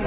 Good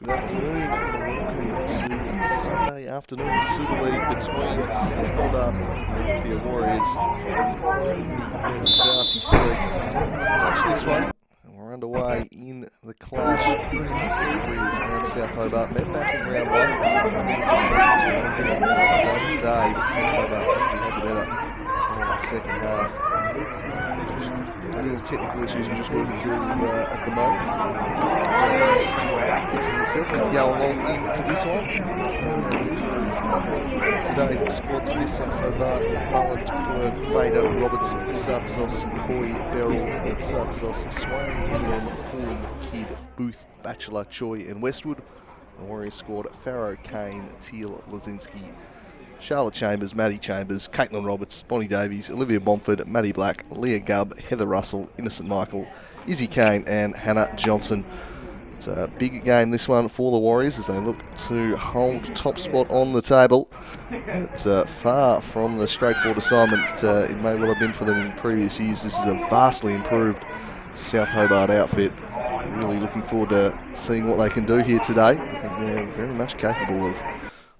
afternoon and welcome to Sunday afternoon Super League between South Hobart and the Olympia Warriors and Darcy St. Watch this one. We're underway in the clash. Warriors and South Hobart met back in round one. It was a day, but South Hobart really had the better in the second half. The technical issues we're just working through at the moment. Fixes itself. We'll go along into this one. Today's squads here: South Hobart, Holland, Clerk, Fader, Roberts, Sartsos, Coy, Beryl, Sartsos, Swain, William, Cooling, Kidd, Booth, Batchelor, Choi, and Westwood. The Warriors scored Farrow, Kane, Teal, Lazinski, Charlotte Chambers, Maddie Chambers, Caitlin Roberts, Bonnie Davies, Olivia Bomford, Maddie Black, Leah Gubb, Heather Russell, Innocent Michael, Izzy Kane and Hannah Johnson. It's a big game this one for the Warriors as they look to hold top spot on the table. It's far from the straightforward assignment it may well have been for them in previous years. This is a vastly improved South Hobart outfit. Really looking forward to seeing what they can do here today. I think they're very much capable of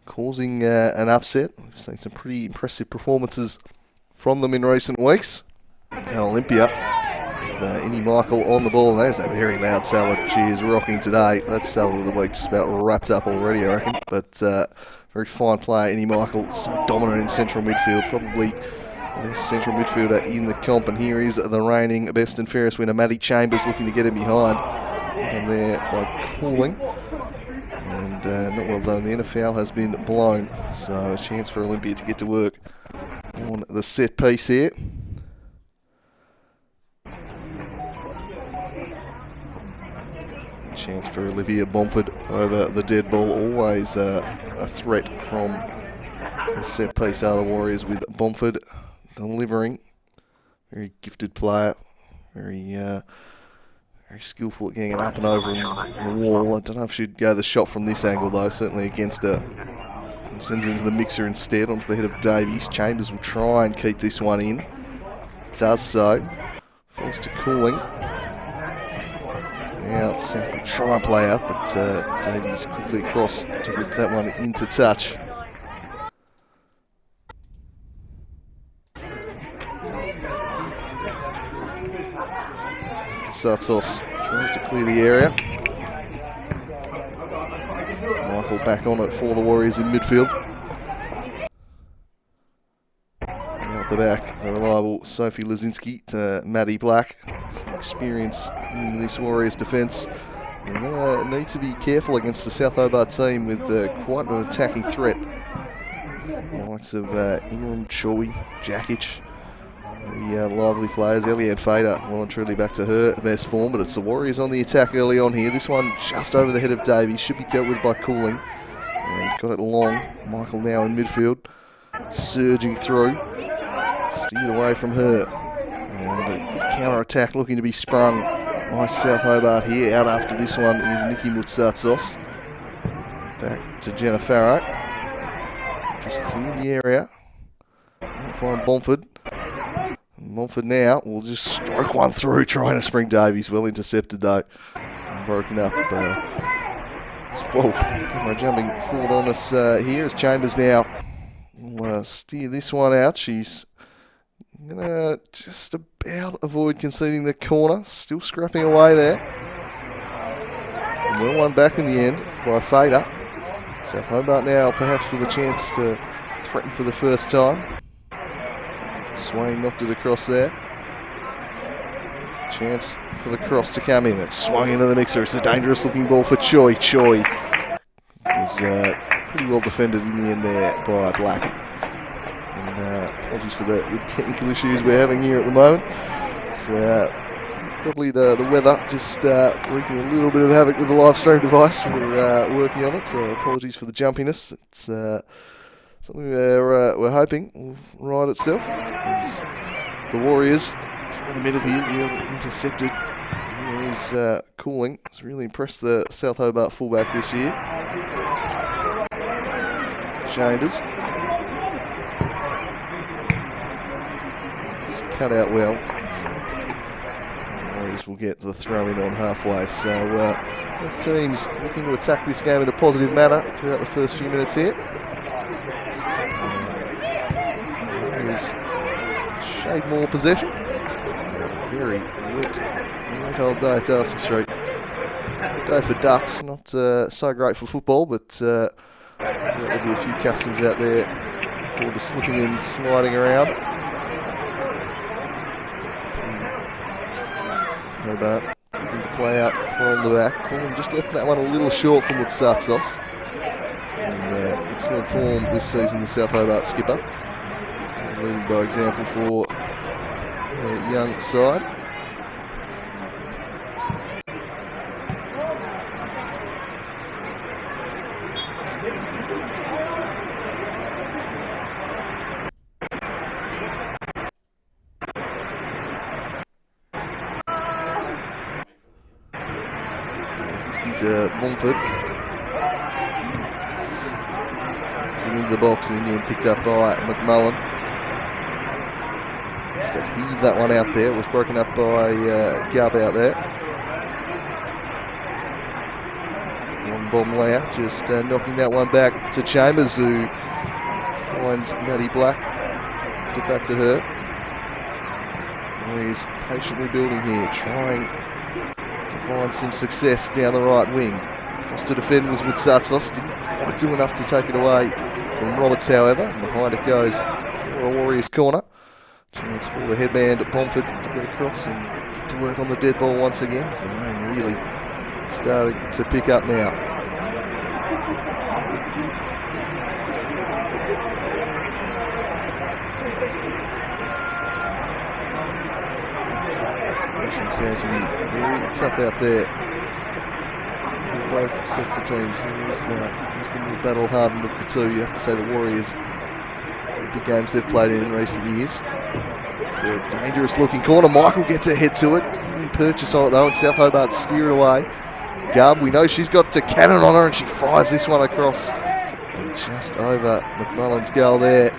causing an upset. We've seen some pretty impressive performances from them in recent weeks. And Olympia, with Innie Michael on the ball, and there's a very loud salad. She is rocking today. That's salad of the week just about wrapped up already, I reckon. But very fine player, Innie Michael, so dominant in central midfield, probably the best central midfielder in the comp. And here is the reigning best and fairest winner, Maddie Chambers, looking to get him behind. And there by Cooling. And not well done. The foul has been blown, so a chance for Olympia to get to work on the set piece here. A chance for Olivia Bomford over the dead ball. Always a threat from the set piece are the Warriors, with Bomford delivering. Very gifted player, very skillful at getting it up and over the wall. I don't know if she'd go the shot from this angle though, certainly against her. And sends it into the mixer instead, onto the head of Davies. Chambers will try and keep this one in. Does so. Falls to Cooling. Now South will try and play up, but Davies quickly across to rip that one into touch. Sartos tries to clear the area. Michael back on it for the Warriors in midfield. Now at the back, the reliable Sophie Lazinski to Maddie Black. Some experience in this Warriors defence. They're going to need to be careful against the South Hobart team with quite an attacking threat. The likes of Ingram, Choi, Jakic. Very lively players. Ellie and Fader well and truly back to her best form, but it's the Warriors on the attack early on here. This one just over the head of Davies, should be dealt with by Cooling, and got it long. Michael now in midfield, surging through, steered away from her, and a quick counter attack looking to be sprung by South Hobart here. Out after this one is Nikki Mutsatsos. Back to Jenna Farrow, just clear the area. Find Bomford. Montford now will just stroke one through, trying to spring Davies. Well intercepted though. And broken up. Whoa, camera jumping forward on us here as Chambers now will steer this one out. She's going to just about avoid conceding the corner. Still scrapping away there. And well won back in the end by Fader. South Hobart now perhaps with a chance to threaten for the first time. Swain knocked it across there. Chance for the cross to come in. It's swung into the mixer. It's a dangerous looking ball for Choi. Choi was pretty well defended in the end there by Black. And Apologies for the technical issues we're having here at the moment. It's probably the weather just wreaking a little bit of havoc with the live stream device. We're working on it, so apologies for the jumpiness. It's something we're hoping will right itself. As the Warriors, through the middle here, really intercepted. He's Cooling. Has really impressed the South Hobart fullback this year. Chambers. It's cut out well. Warriors will get the throw in on halfway. So both teams looking to attack this game in a positive manner throughout the first few minutes here. Warriors shade more possession. Very wet old day at Darcy St. Day for ducks, not so great for football, but there'll be a few customs out there for the slipping and sliding around. Hobart looking to play out from the back. Colin just left that one a little short from Wutsatsos. Excellent form this season, the South Hobart skipper. Leading by example for the young side. Montford. It's into the box and then picked up by McMullen. Just to heave that one out there. It was broken up by Gubb out there. One bomb layer, just knocking that one back to Chambers, who finds Maddie Black. Get back to her. He's patiently building here, trying to find some success down the right wing. Cross to defend was Wutsatsos. Didn't quite do enough to take it away from Roberts, however. And behind it goes for a Warriors corner. Chance for the headman at Bomford to get across and get to work on the dead ball once again. As the rain really starting to pick up now. It's going to be very tough out there. Both sets of teams. Who's the more battle-hardened of the two? You have to say the Warriors. The big games they've played in recent years. It's a dangerous-looking corner. Michael gets her head to it. Didn't purchase on it though, and South Hobart steer it away. Gubb, we know she's got to cannon on her, and she fires this one across. And just over McMullen's goal there.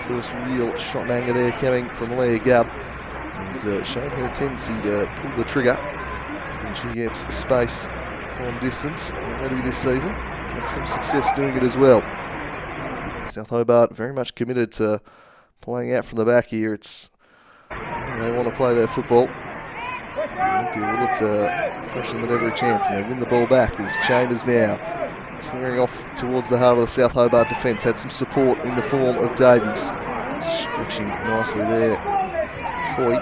First real shot anger there coming from Leah Gubb. She's shown her tendency to pull the trigger when she gets space from distance already this season. Had some success doing it as well. South Hobart very much committed to playing out from the back here. They want to play their football. Olympia will look to pressure them at every chance, and they win the ball back as Chambers now tearing off towards the heart of the South Hobart defence. Had some support in the form of Davies. Stretching nicely there. Coy.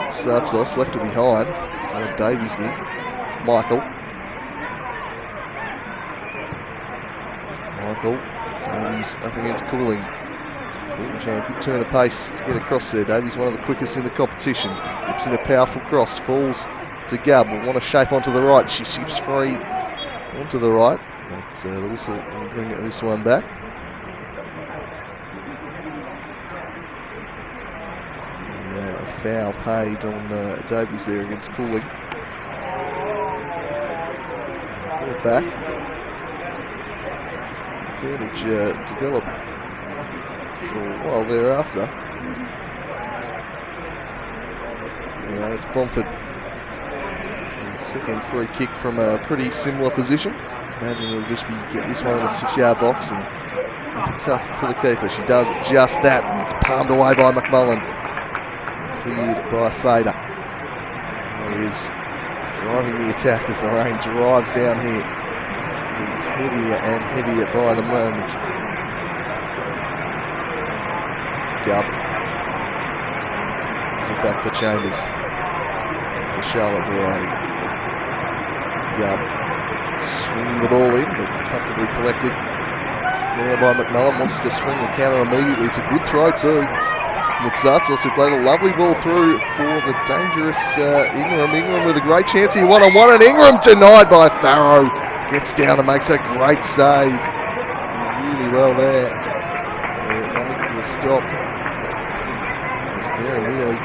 Sartsos left it behind. Davies in. Michael. Davies up against Cooling. Cooling showing a good turn of pace to get across there. Davies one of the quickest in the competition. Whips in a powerful cross. Falls to Gubb. Will want to shape onto the right. She shifts free onto the right. But the whistle will bring this one back. Foul paid on Davies there against Cooling. Ball back. Advantage developed for a while thereafter. Anyway, it's Bomford. Second free kick from a pretty similar position. Imagine it'll just be get this one in the 6-yard box and make it tough for the keeper. She does just that. And it's palmed away by McMullen. Cleared by Fader. He is driving the attack as the rain drives down here. Heavier and heavier by the moment. Gubb. Is it back for Chambers? The Charlotte variety. Gubb swinging the ball in, but comfortably collected. there by McMullen. Wants to swing the counter immediately. It's a good throw too. Mutsatos, who played a lovely ball through for the dangerous Ingram. Ingram with a great chance here, one-on-one, and Ingram denied by Farrow. Gets down and makes a great save. Really well there. So making the stop. It's very nearly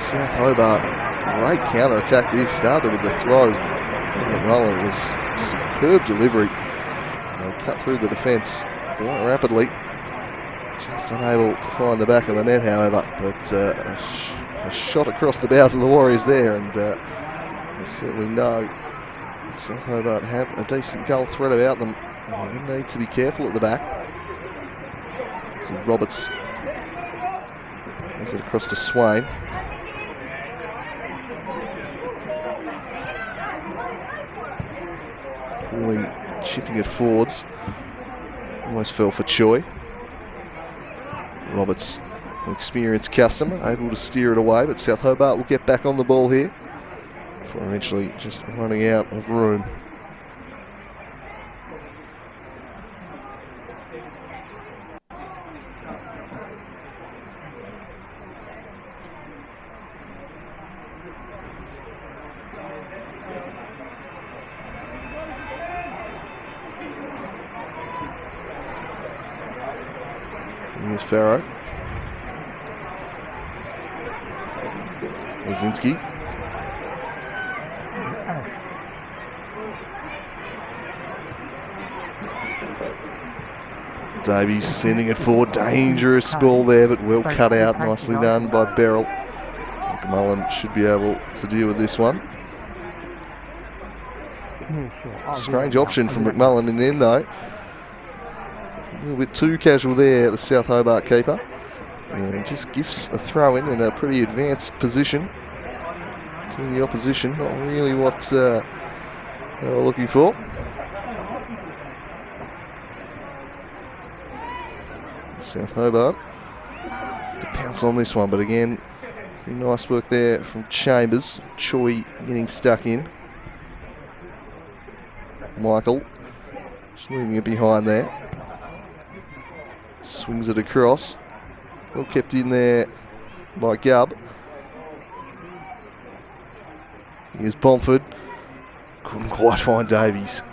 South Hobart. Great counter-attack there. Started with the throw. McMullen was superb delivery. They cut through the defence quite rapidly. Just unable to find the back of the net, however, but a shot across the bows of the Warriors there, and they certainly know that South Hobart have a decent goal threat about them, and they're going to need to be careful at the back. So Roberts hands it across to Swain. Pulling, chipping it forwards. Almost fell for Choi. Roberts, an experienced customer, able to steer it away, but South Hobart will get back on the ball here before eventually just running out of room. Here's Farrow. Lazinski. Davies sending it forward. Dangerous ball there, but well cut out. Nicely done by Beryl. McMullen should be able to deal with this one. Strange option from McMullen in the end, though. A little bit too casual there, the South Hobart keeper. And he just gives a throw in a pretty advanced position to the opposition. Not really what they were looking for. South Hobart to pounce on this one, but again, pretty nice work there from Chambers. Choi getting stuck in. Michael just leaving it behind there. Swings it across. Well kept in there by Gubb. Here's Bomford. Couldn't quite find Davies.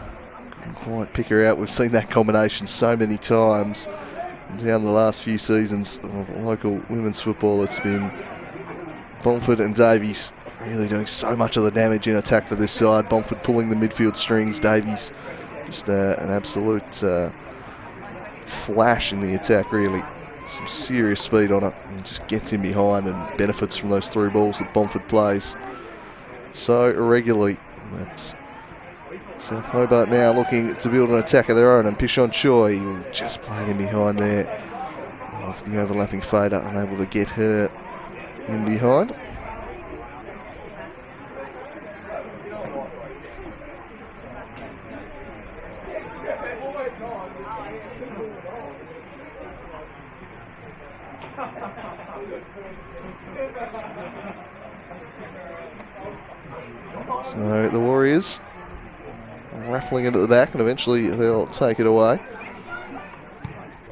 Couldn't quite pick her out. We've seen that combination so many times down the last few seasons of local women's football. It's been Bomford and Davies really doing so much of the damage in attack for this side. Bomford pulling the midfield strings. Davies just an absolute flash in the attack, really. Some serious speed on it, and just gets in behind and benefits from those through balls that Bomford plays so irregularly. That's South Hobart now looking to build an attack of their own, and Pishon Choi, who just played in behind there off the overlapping fader, unable to get her in behind. So the Warriors raffling it at the back, and eventually they'll take it away.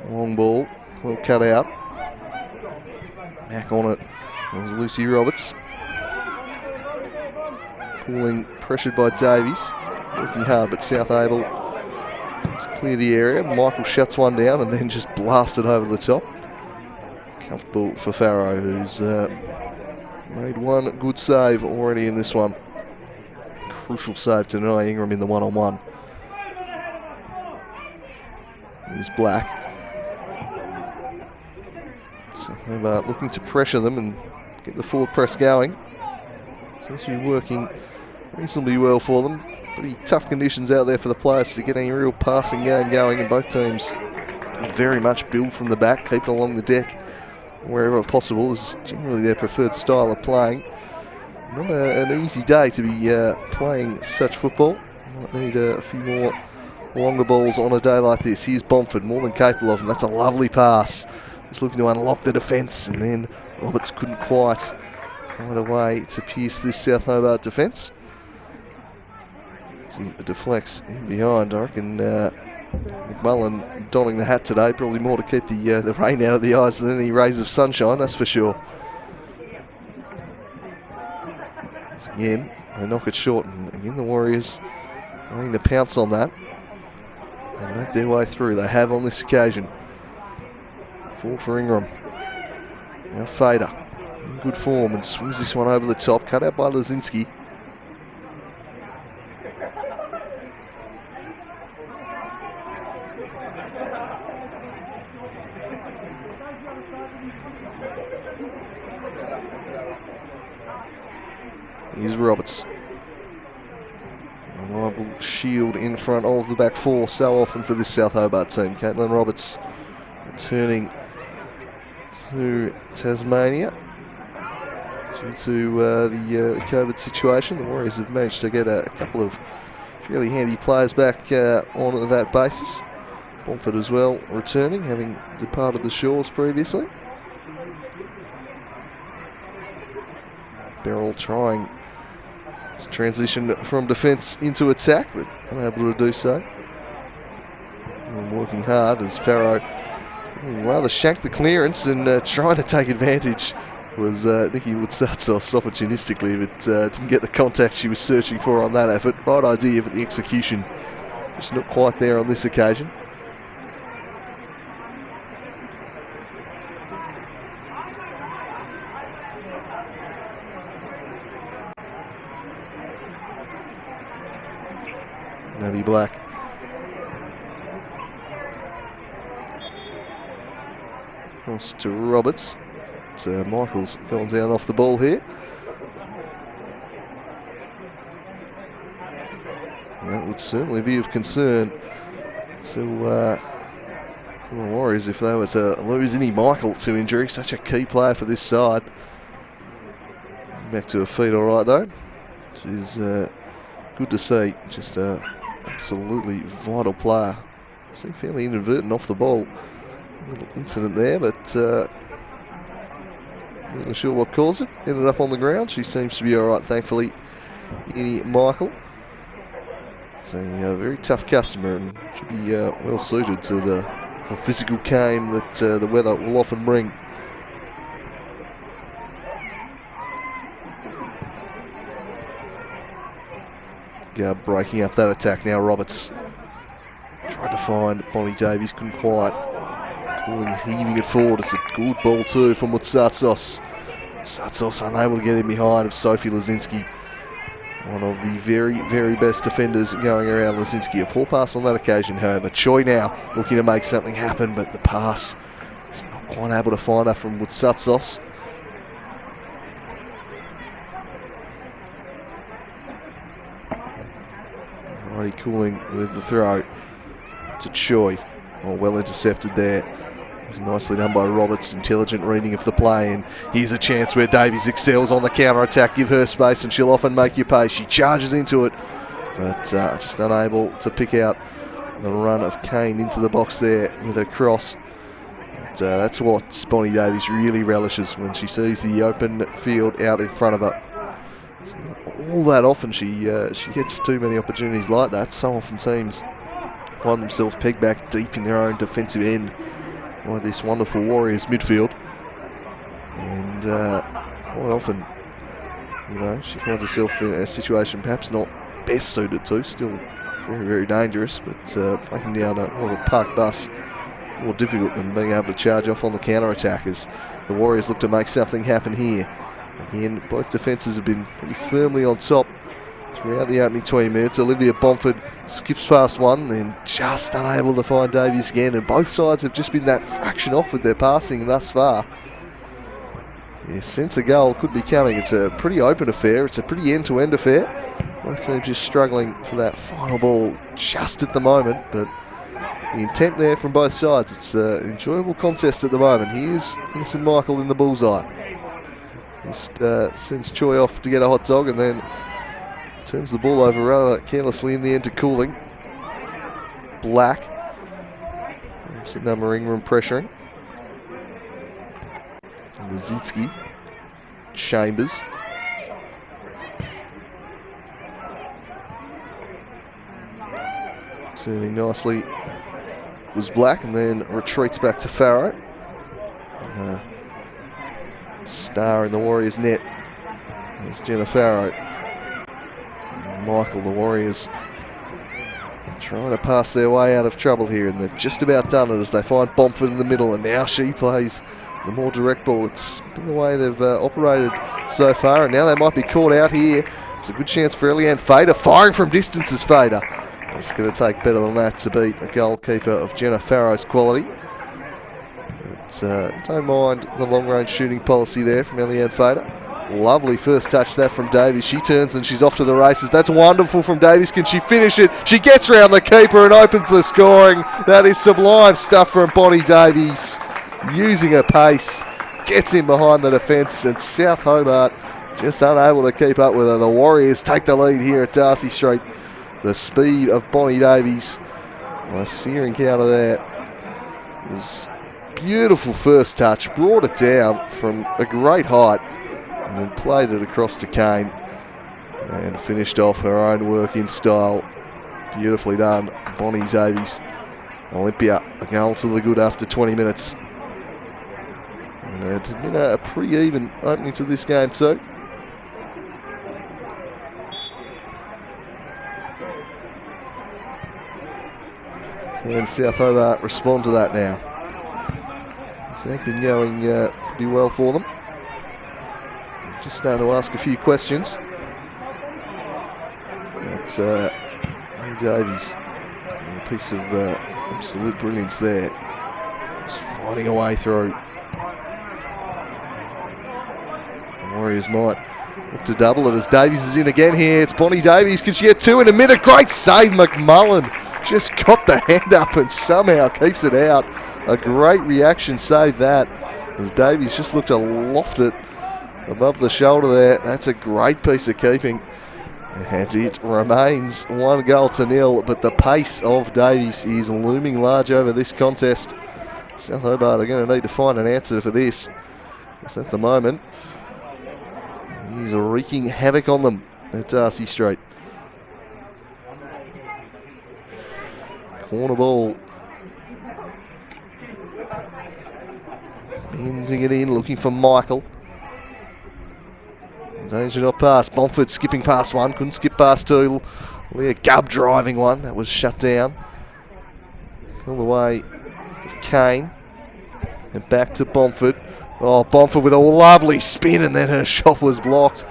Long ball, well cut out. Back on it was Lucy Roberts. Pulling, pressured by Davies. Working hard, but South able to clear the area. Michael shuts one down and then just blasted over the top. Comfortable for Farrow, who's made one good save already in this one. Crucial save to deny Ingram in the one-on-one. Here's Black. South Hobart looking to pressure them and get the forward press going. Seems to be working reasonably well for them. Pretty tough conditions out there for the players to get any real passing game going, and both teams very much build from the back, keep it along the deck wherever possible. Is generally their preferred style of playing. Not an easy day to be playing such football. Might need a few more longer balls on a day like this. Here's Bomford, more than capable of them. That's a lovely pass. Just looking to unlock the defence, and then Roberts couldn't quite find a way to pierce this South Hobart defence. See, it deflects in behind. I reckon McMullen donning the hat today, probably more to keep the rain out of the eyes than any rays of sunshine, that's for sure. As again, they knock it short, and again the Warriors wanting to pounce on that and make their way through. They have on this occasion. Forward for Ingram. Now Fader in good form and swings this one over the top, cut out by Lazinski. Here's Roberts. Reliable shield in front of the back four so often for this South Hobart team. Caitlin Roberts returning to Tasmania due to the COVID situation. The Warriors have managed to get a couple of fairly handy players back on that basis. Bomford as well returning, having departed the shores previously. Beryl trying to transition from defence into attack, but unable to do so. And working hard as Farrow rather shanked the clearance and trying to take advantage was Nikki Woodsatsos opportunistically, but didn't get the contact she was searching for on that effort. Right idea, but the execution just not quite there on this occasion. Maddie Black. Cross to Roberts. So Michael's gone down off the ball here. And that would certainly be of concern to the Warriors if they were to lose any Michael to injury. Such a key player for this side. Back to her feet all right though. Which is good to see. Just absolutely vital player. Seemed fairly inadvertent off the ball. A little incident there, but not really sure what caused it. Ended up on the ground. She seems to be all right, thankfully. Any Michael. So a very tough customer and should be well suited to the physical game that the weather will often bring. Breaking up that attack now. Roberts tried to find Bonnie Davies, couldn't quite. Cooling, heaving it forward. It's a good ball too from Woodsatsos. Satsos unable to get in behind of Sophie Lazinski. One of the very, very best defenders going around Lazinski. A poor pass on that occasion, however. Choi now looking to make something happen, but the pass is not quite able to find her from Woodsatsos. Alrighty, Cooling with the throw to Choi. Oh, well intercepted there. It was nicely done by Roberts, intelligent reading of the play, and here's a chance where Davies excels on the counter-attack. Give her space and she'll often make you pay. She charges into it, but just unable to pick out the run of Kane into the box there with her cross. But that's what Bonnie Davies really relishes when she sees the open field out in front of her. It's not all that often she gets too many opportunities like that. So often teams find themselves pegged back deep in their own defensive end by this wonderful Warriors midfield, and quite often, you know, she finds herself in a situation perhaps not best suited to. Still very, very dangerous, but breaking down more of a park bus more difficult than being able to charge off on the counter attack as the Warriors look to make something happen here. Again, both defences have been pretty firmly on top throughout the opening 20 minutes. Olivia Bomford skips past one, then just unable to find Davies again, and both sides have just been that fraction off with their passing thus far. Yeah, sense a goal could be coming. It's a pretty open affair. It's a pretty end-to-end affair. Both teams just struggling for that final ball just at the moment, but the intent there from both sides. It's an enjoyable contest at the moment. Here's Innocent Michael in the bullseye. Just sends Choi off to get a hot dog and then turns the ball over rather carelessly in the end to Cooling. Black. Opposite number Ingram pressuring. Lazinski. Chambers. Turning nicely was Black and then retreats back to Farrow. And, star in the Warriors net is Jenna Farrow. And Michael, the Warriors, trying to pass their way out of trouble here, and they've just about done it as they find Bomford in the middle, and now she plays the more direct ball. It's been the way they've operated so far, and now they might be caught out here. It's a good chance for Eliane Fader, firing from distance as Fader. It's going to take better than that to beat a goalkeeper of Jenna Farrow's quality. But don't mind the long-range shooting policy there from Eliane Fader. Lovely first touch that from Davies. She turns and she's off to the races. That's wonderful from Davies. Can she finish it? She gets round the keeper and opens the scoring. That is sublime stuff from Bonnie Davies. Using her pace, gets in behind the defence, and South Hobart just unable to keep up with her. The Warriors take the lead here at Darcy St. The speed of Bonnie Davies. A searing counter there. It was beautiful first touch. Brought it down from a great height and then played it across to Kane and finished off her own work in style. Beautifully done, Bonnie Davies. Olympia, a goal to the good after 20 minutes. And it's been a pretty even opening to this game too. Can South Hobart respond to that now? It's been going pretty well for them. Just starting to ask a few questions. That's Davies, a piece of absolute brilliance there. Just finding a way through. The Warriors might look to double it as Davies is in again here. It's Bonnie Davies. Can she get two in a minute? Great save, McMullen. Just got the hand up and somehow keeps it out. A great reaction save that, as Davies just looked to loft it above the shoulder there. That's a great piece of keeping. And it remains 1-0, but the pace of Davies is looming large over this contest. South Hobart are going to need to find an answer for this. Because at the moment, he's wreaking havoc on them at Darcy St. Corner ball. Bending it in, looking for Michael. Danger not past. Bomford skipping past one, couldn't skip past two. Leah Gubb driving one, that was shut down. All the way of Kane. And back to Bomford. Oh, Bomford with a lovely spin, and then her shot was blocked.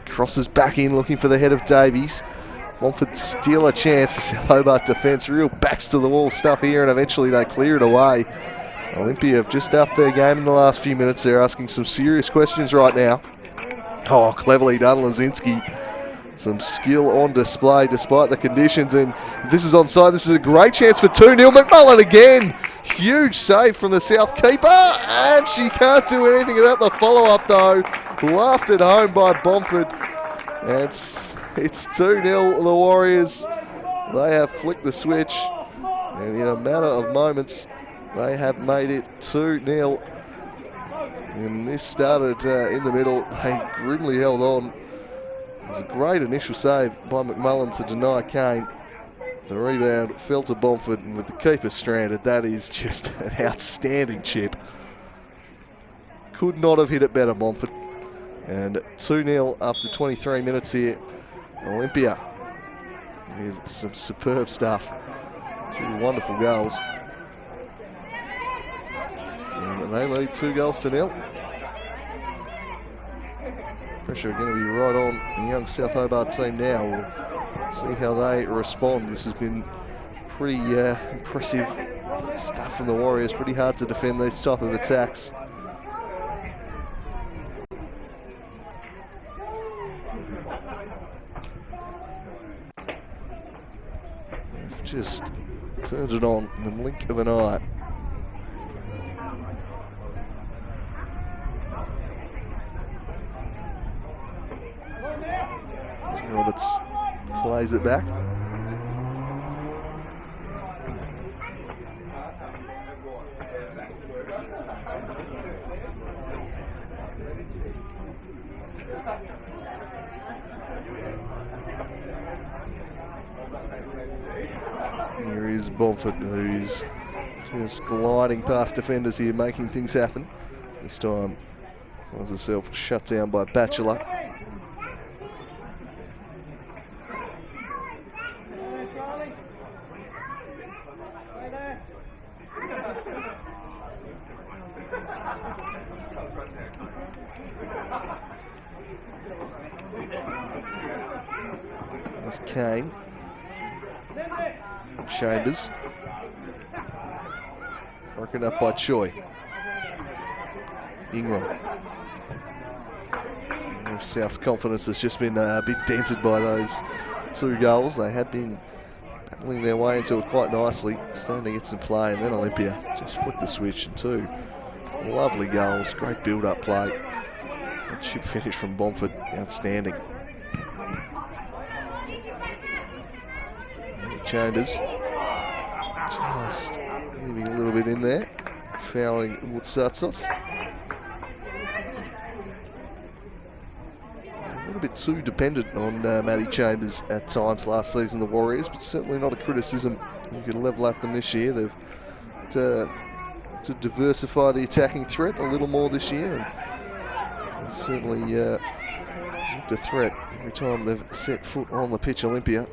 Crosses back in, looking for the head of Davies. Bomford still a chance. South Hobart defence, real backs to the wall stuff here, and eventually they clear it away. Olympia have just upped their game in the last few minutes. They're asking some serious questions right now. Oh, cleverly done, Lazinski. Some skill on display despite the conditions, and if this is onside, this is a great chance for 2-0. McMullen again. Huge save from the South keeper, and she can't do anything about the follow-up though. Blasted home by Bomford. It's 2-0, the Warriors. They have flicked the switch, and in a matter of moments, they have made it 2-0. And this started in the middle. They grimly held on. It was a great initial save by McMullen to deny Kane. The rebound fell to Bomford, and with the keeper stranded, that is just an outstanding chip. Could not have hit it better, Bomford. And 2-0 after 23 minutes here. Olympia with some superb stuff. Two wonderful goals. And they lead 2-0. Pressure going to be right on the young South Hobart team now. We'll see how they respond. This has been pretty impressive stuff from the Warriors. Pretty hard to defend these type of attacks. They've just turned it on in the blink of an eye. Roberts plays it back. Here is Bomford, who's just gliding past defenders here, making things happen. This time finds herself shut down by Batchelor. There's Kane. Chambers. Broken up by Choi. Ingram. South's confidence has just been a bit dented by those 2 goals. They had been battling their way into it quite nicely, starting to get some play, and then Olympia just flicked the switch, and 2 lovely goals, great build-up play. A chip finish from Bomford, outstanding. Chambers just leaving a little bit in there, fouling Moutsatsos. A little bit too dependent on Matty Chambers at times last season, the Warriors, but certainly not a criticism you can level at them this year. They've to diversify the attacking threat a little more this year, and they've certainly looked a threat every time they've set foot on the pitch. Olympia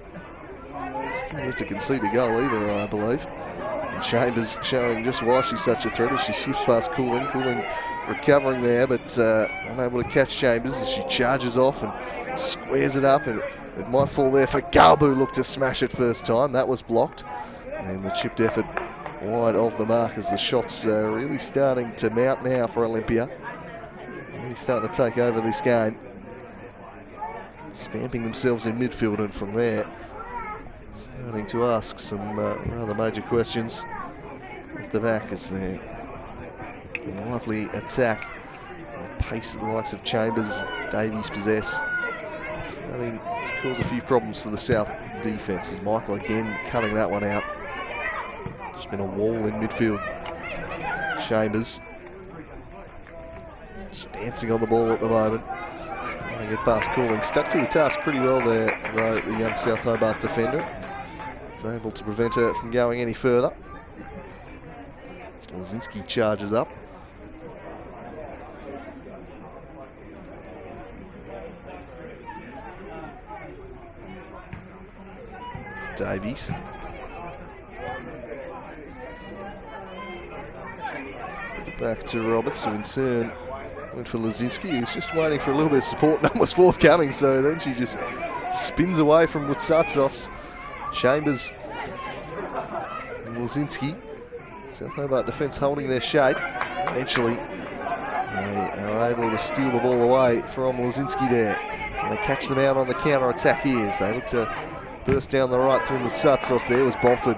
still yet to concede a goal either, I believe. And Chambers showing just why she's such a threat as she skips past Cooling. Cooling recovering there, but unable to catch Chambers as she charges off and squares it up, and it might fall there for Garbu. Looked to smash it first time. That was blocked. And the chipped effort wide of the mark as the shots are really starting to mount now for Olympia. Really starting to take over this game. Stamping themselves in midfield, and from there starting to ask some rather major questions at the back as their lively attack, the pace that the likes of Chambers, Davies possess, starting to cause a few problems for the South defence, as Michael again cutting that one out. Just been a wall in midfield. Chambers just dancing on the ball at the moment. Trying to get past Cooling. Stuck to the task pretty well there, though, the young South Hobart defender. Was able to prevent her from going any further. Lazinski charges up. Davies. Back to Roberts, who in turn went for Lazinski, who's just waiting for a little bit of support. None was forthcoming, so then she just spins away from Moutsatsos. Chambers and Lazinski. South Hobart defence holding their shape. Eventually, they are able to steal the ball away from Lazinski there. And they catch them out on the counter-attack here as they look to burst down the right through Moutsatsos. There was Bomford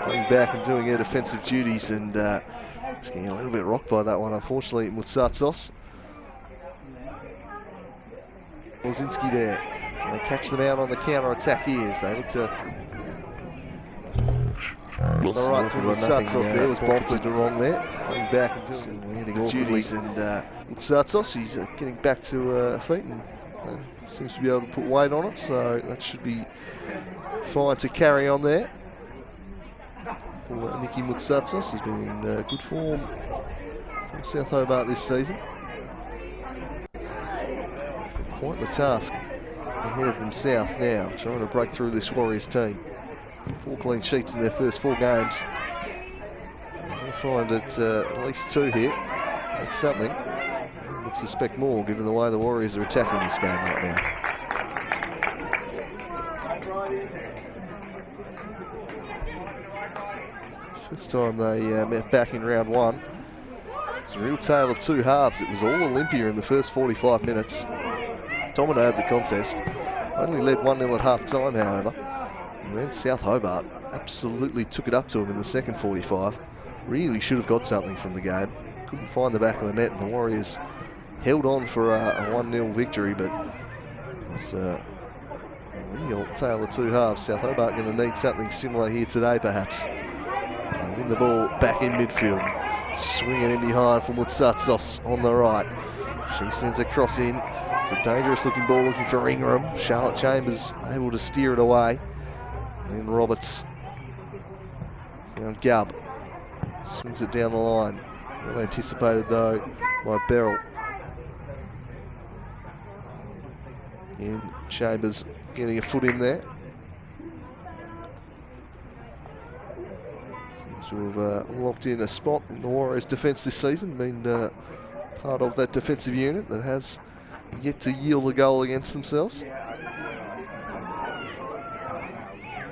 coming back and doing her defensive duties, and just getting a little bit rocked by that one, unfortunately, Moutsatsos. Lazinski there. And they catch them out on the counter-attack here as they look to the right through Moutsatsos. There was Bomford wrong there. Coming back and doing duties, and Moutsatsos, she's getting back to her feet and seems to be able to put weight on it, so that should be fine to carry on there. Nikki Moutsatsos has been in good form from South Hobart this season. Quite the task ahead of them South now, trying to break through this Warriors team. 4 clean sheets in their first 4 games. We'll find it at least 2 here. That's something. I would suspect more given the way the Warriors are attacking this game right now. First time they met back in round 1. It was a real tale of 2 halves. It was all Olympia in the first 45 minutes. Dominated the contest. Only led 1-0 at half time, however. And then South Hobart absolutely took it up to them in the second 45. Really should have got something from the game. Couldn't find the back of the net, and the Warriors held on for a 1-0 victory, but it was a real tale of 2 halves. South Hobart going to need something similar here today, perhaps. They win the ball back in midfield. Swinging in behind from Moutsatsos on the right. She sends a cross in. It's a dangerous looking ball looking for Ingram. Charlotte Chambers able to steer it away. Then Roberts Now Gubb swings it down the line. Well anticipated though by Beryl. And Chambers getting a foot in there. Seems to have locked in a spot in the Warriors' defence this season, been part of that defensive unit that has yet to yield a goal against themselves.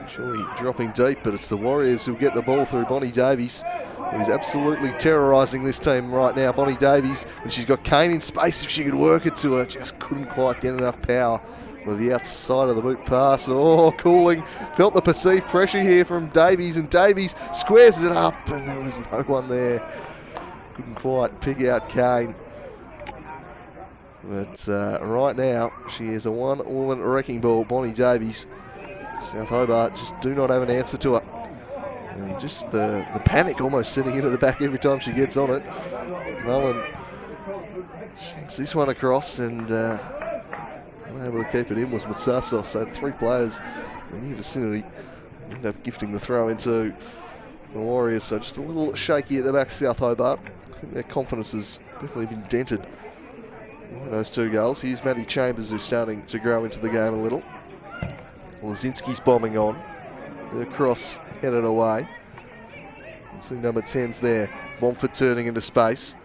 Surely dropping deep, but it's the Warriors who get the ball through Bonnie Davies, who's absolutely terrorising this team right now. Bonnie Davies, and she's got Kane in space if she could work it to her. Just couldn't quite get enough power with the outside of the boot pass. Oh, Cooling felt the perceived pressure here from Davies, and Davies squares it up, and there was no one there. Couldn't quite pick out Kane. But right now, she is a one-woman wrecking ball, Bonnie Davies. South Hobart just do not have an answer to her. And just the panic almost setting into the back every time she gets on it. Mullen shanks this one across and unable to keep it in was Matsatsos. So 3 players in the near vicinity end up gifting the throw into the Warriors. So just a little shaky at the back, South Hobart. I think their confidence has definitely been dented by those 2 goals. Here's Maddie Chambers, who's starting to grow into the game a little. Lazinski's bombing on. The cross headed away. And 2 number 10s there. Montfort turning into space.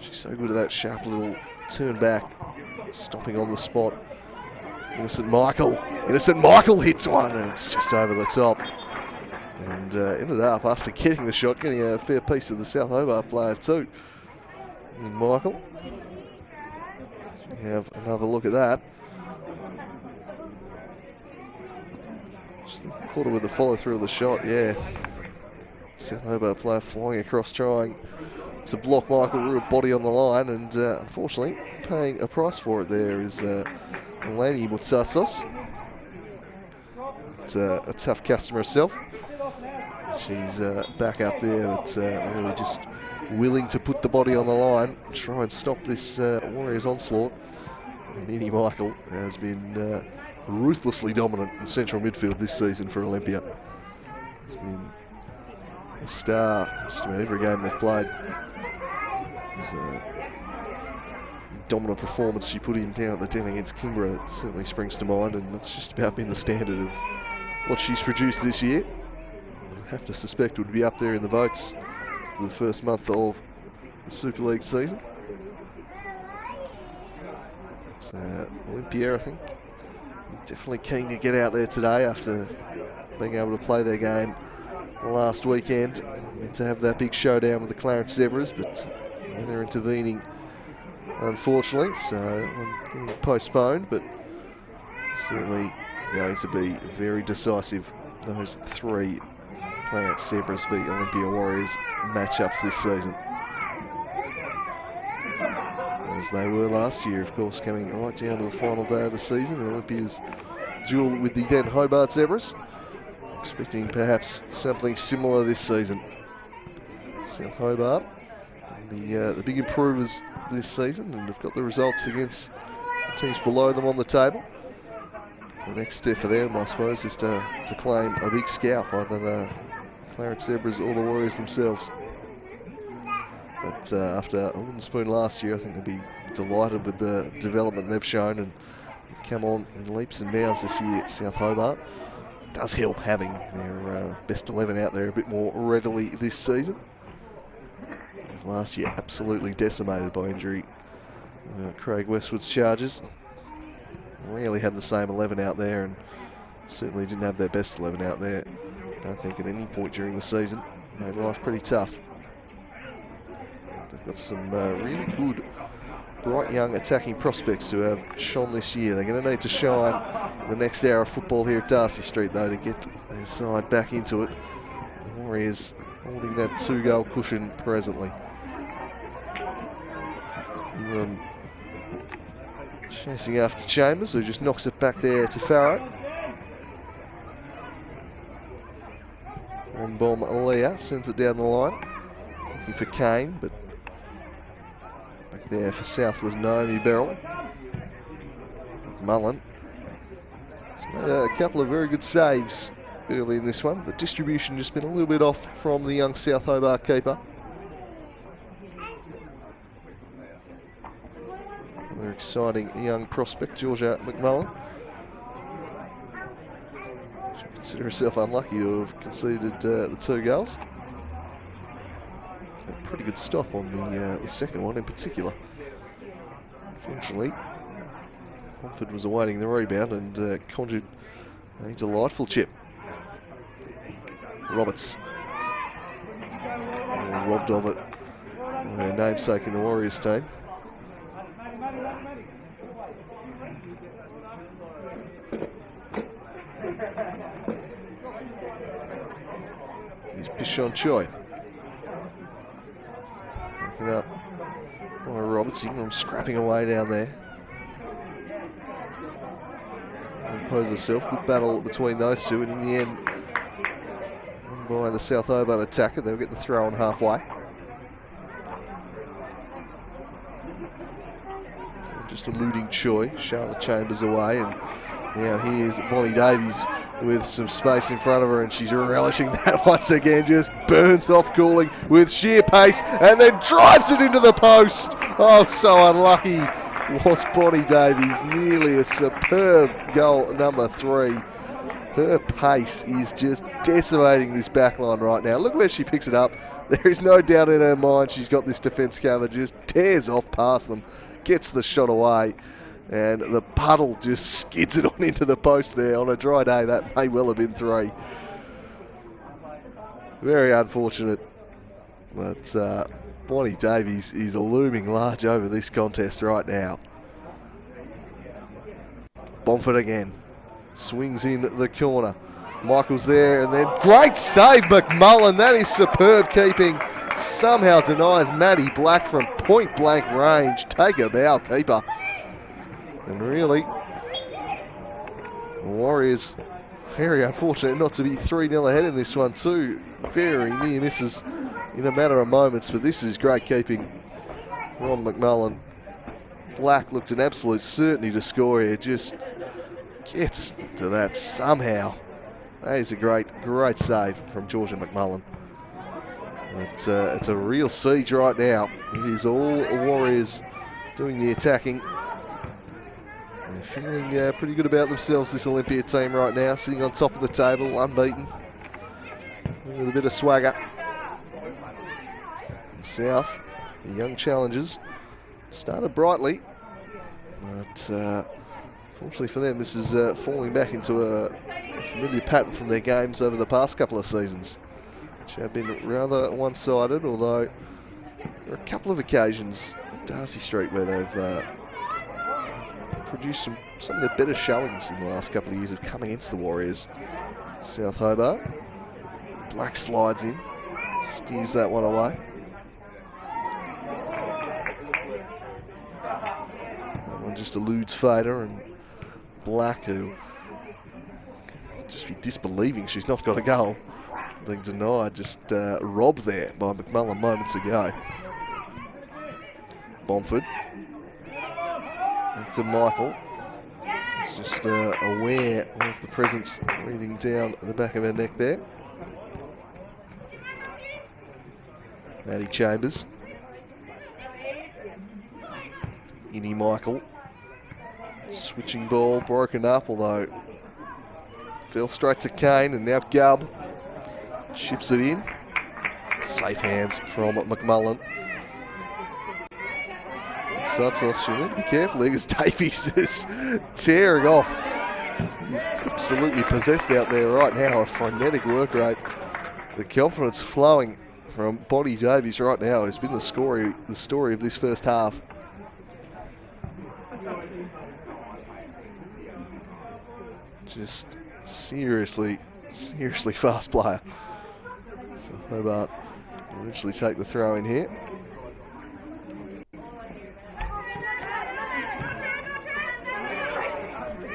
She's so good at that sharp little turn back. Stopping on the spot. Innocent Michael hits one, and it's just over the top. And ended up, after getting the shot, getting a fair piece of the South Hobart player too. In Michael. We have another look at that. Just caught her with the follow through of the shot, yeah. South Hobart player flying across, trying to block Michael, real body on the line, and unfortunately paying a price for it there is Eleni Matsatsos. It's a tough customer herself. She's back up there, but really just willing to put the body on the line and try and stop this Warriors onslaught. And Nini Michael has been ruthlessly dominant in central midfield this season for Olympia. He's been a star just about every game they've played. It was a dominant performance she put in down at the Den against Kingborough that certainly springs to mind, and that's just about been the standard of what she's produced this year. I have to suspect would be up there in the votes for the first month of the Super League season. It's Olympia, I think, definitely keen to get out there today after being able to play their game last weekend. Meant to have that big showdown with the Clarence Zebras, but they're intervening, unfortunately, so getting postponed, but certainly going to be very decisive. Those 3 Clarence Zebras v Olympia Warriors matchups this season, as they were last year, of course, coming right down to the final day of the season. Olympia's duel with the then Hobart Zebras. Expecting perhaps something similar this season. South Hobart, the big improvers this season, and have got the results against the teams below them on the table. The next step for them, I suppose, is to claim a big scalp, either the Clarence Zebras or the Warriors themselves. But after a wooden spoon last year, I think they'll be delighted with the development they've shown and come on in leaps and bounds this year. South Hobart does help having their best 11 out there a bit more readily this season. As last year, absolutely decimated by injury. Craig Westwood's Chargers rarely had the same 11 out there, and certainly didn't have their best 11 out there, I don't think, at any point during the season. Made life pretty tough. They've got some really good, bright young attacking prospects who have shone this year. They're going to need to shine the next hour of football here at Darcy Street, though, to get their side back into it. The Warriors holding that 2-goal cushion presently. Ingram chasing after Chambers, who just knocks it back there to Farrow. On bomb, Leah sends it down the line. Looking for Kane, but back there for South was Naomi Beryl. Mullen has made a couple of very good saves early in this one. The distribution just been a little bit off from the young South Hobart keeper. Another exciting young prospect, Georgia McMullen. She'll consider herself unlucky to have conceded the 2 goals. A pretty good stop on the second one in particular. Unfortunately, Montford was awaiting the rebound and conjured a delightful chip. Roberts robbed of it. Their namesake in the Warriors team. Here's Bishon Choi. Looking up by Roberts. Ingram scrapping away down there. Impose herself. Good battle between those two, and in the end, by the South Hobart attacker, they'll get the throw on halfway. Just eluding Choi. Charlotte Chambers away, and now here's Bonnie Davies with some space in front of her, and she's relishing that once again. Just burns off Cooling with sheer pace and then drives it into the post. Oh, so unlucky was Bonnie Davies. Nearly a superb goal, number 3. Her pace is just decimating this backline right now. Look where she picks it up. There is no doubt in her mind she's got this defence covered. Just tears off past them, gets the shot away, and the puddle just skids it on into the post there. On a dry day, that may well have been 3. Very unfortunate. But Bonnie Davies is looming large over this contest right now. Bomford again. Swings in the corner. Michael's there, and then great save, McMullen. That is superb keeping. Somehow denies Maddie Black from point blank range. Take a bow, keeper. And really, the Warriors very unfortunate not to be 3-0 ahead in this one too. Very near misses in a matter of moments, but this is great keeping from McMullen. Black looked an absolute certainty to score here. Just gets to that somehow. That is a great save from Georgia McMullen. It's a real siege right now. It is all Warriors doing the attacking. They're feeling pretty good about themselves, this Olympia team right now, sitting on top of the table, unbeaten, with a bit of swagger. South, the young challengers, started brightly, but fortunately for them, this is falling back into a familiar pattern from their games over the past couple of seasons, which have been rather one-sided, although there are a couple of occasions at Darcy St where they've produced some of their better showings in the last couple of years of coming against the Warriors. South Hobart. Black slides in, steers that one away. That one just eludes Fader, and Black, who just be disbelieving she's not got a goal, being denied, just robbed there by McMullen moments ago. Bomford. Back to Michael. He's just aware of the presence breathing down the back of her neck there. Maddie Chambers. Innie Michael. Switching ball, broken up, although fell straight to Kane, and now Gubb chips it in. Safe hands from McMullen. Satsos, you need to be careful here because Davies is tearing off. He's absolutely possessed out there right now, a frenetic work rate. The confidence flowing from Bonnie Davies right now has been the story of this first half. Just seriously fast player. So Hobart will eventually take the throw in here.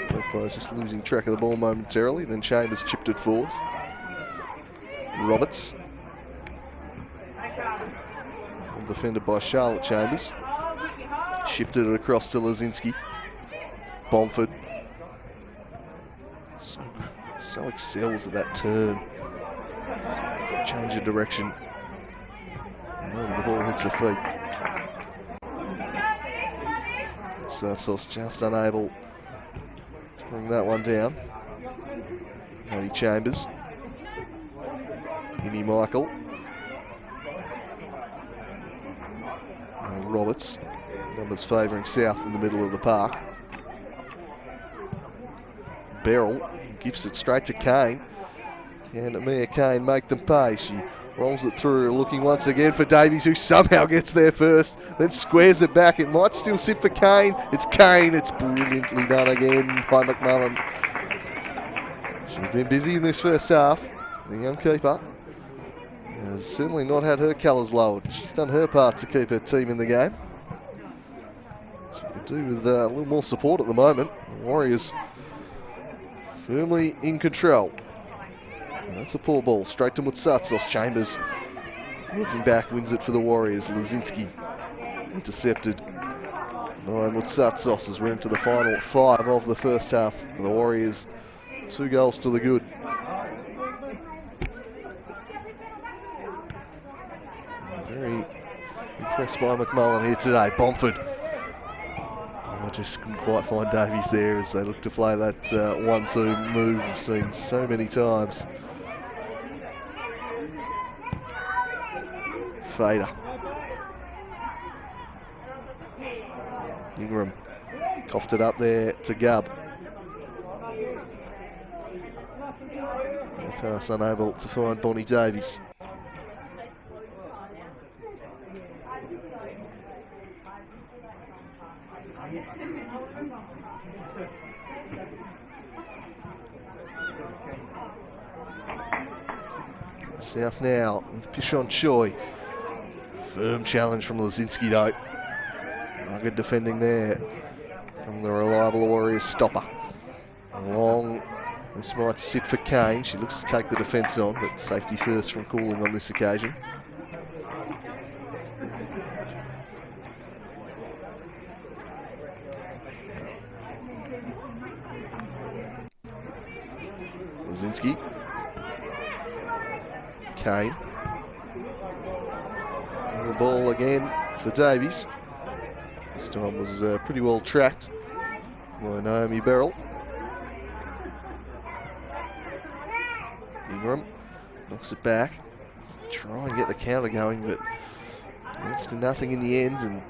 Both players just losing track of the ball momentarily. Then Chambers chipped it forwards. Roberts. Well defended by Charlotte Chambers. Shifted it across so excels at that turn. Change of direction. And the ball hits the feet. Sartsos just unable to bring that one down. Maddie Chambers. Innie Michael. And Roberts. Numbers favouring South in the middle of the park. Beryl gifts it straight to Kane. Can Mia Kane make them pay? She rolls it through, looking once again for Davies, who somehow gets there first, then squares it back. It might still sit for Kane. It's Kane. It's brilliantly done again by McMullen. She's been busy in this first half. The young keeper has certainly not had her colours lowered. She's done her part to keep her team in the game. She could do with a little more support at the moment. The Warriors firmly in control. And that's a poor ball. Straight to Mutsatsos. Chambers looking back, wins it for the Warriors. Lazinski intercepted by Mutsatsos as we're into the final 5 of the first half. The Warriors 2 goals to the good. Very impressed by McMullen here today. Bomford. I just couldn't quite find Davies there as they look to play that 1-2 move we've seen so many times. Fader. Ingram coughed it up there to Gubb. The pass unable to find Bonnie Davies. South now with Pishon Choi. Firm challenge from Lazinski though. Good defending there from the reliable Warriors stopper. Long, this might sit for Kane. She looks to take the defence on, but safety first from Cooling on this occasion. Lazinski. Kane. And the ball again for Davies. This time was pretty well tracked by Naomi Beryl. Ingram knocks it back. Try and get the counter going, but that's to nothing in the end. And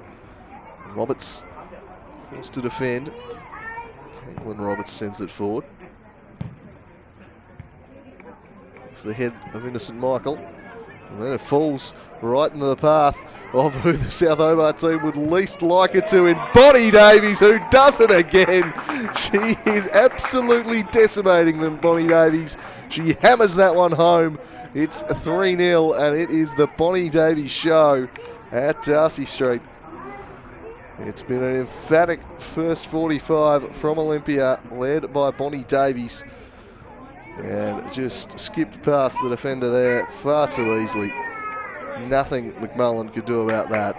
Roberts forced to defend. Caitlin Roberts sends it forward. For the head of Innocent Michael. And then it falls right into the path of who the South Hobart team would least like it to, in Bonnie Davies, who does it again. She is absolutely decimating them, Bonnie Davies. She hammers that one home. It's 3-0, and it is the Bonnie Davies show at Darcy St. It's been an emphatic first 45 from Olympia, led by Bonnie Davies. And just skipped past the defender there far too easily. Nothing McMullen could do about that.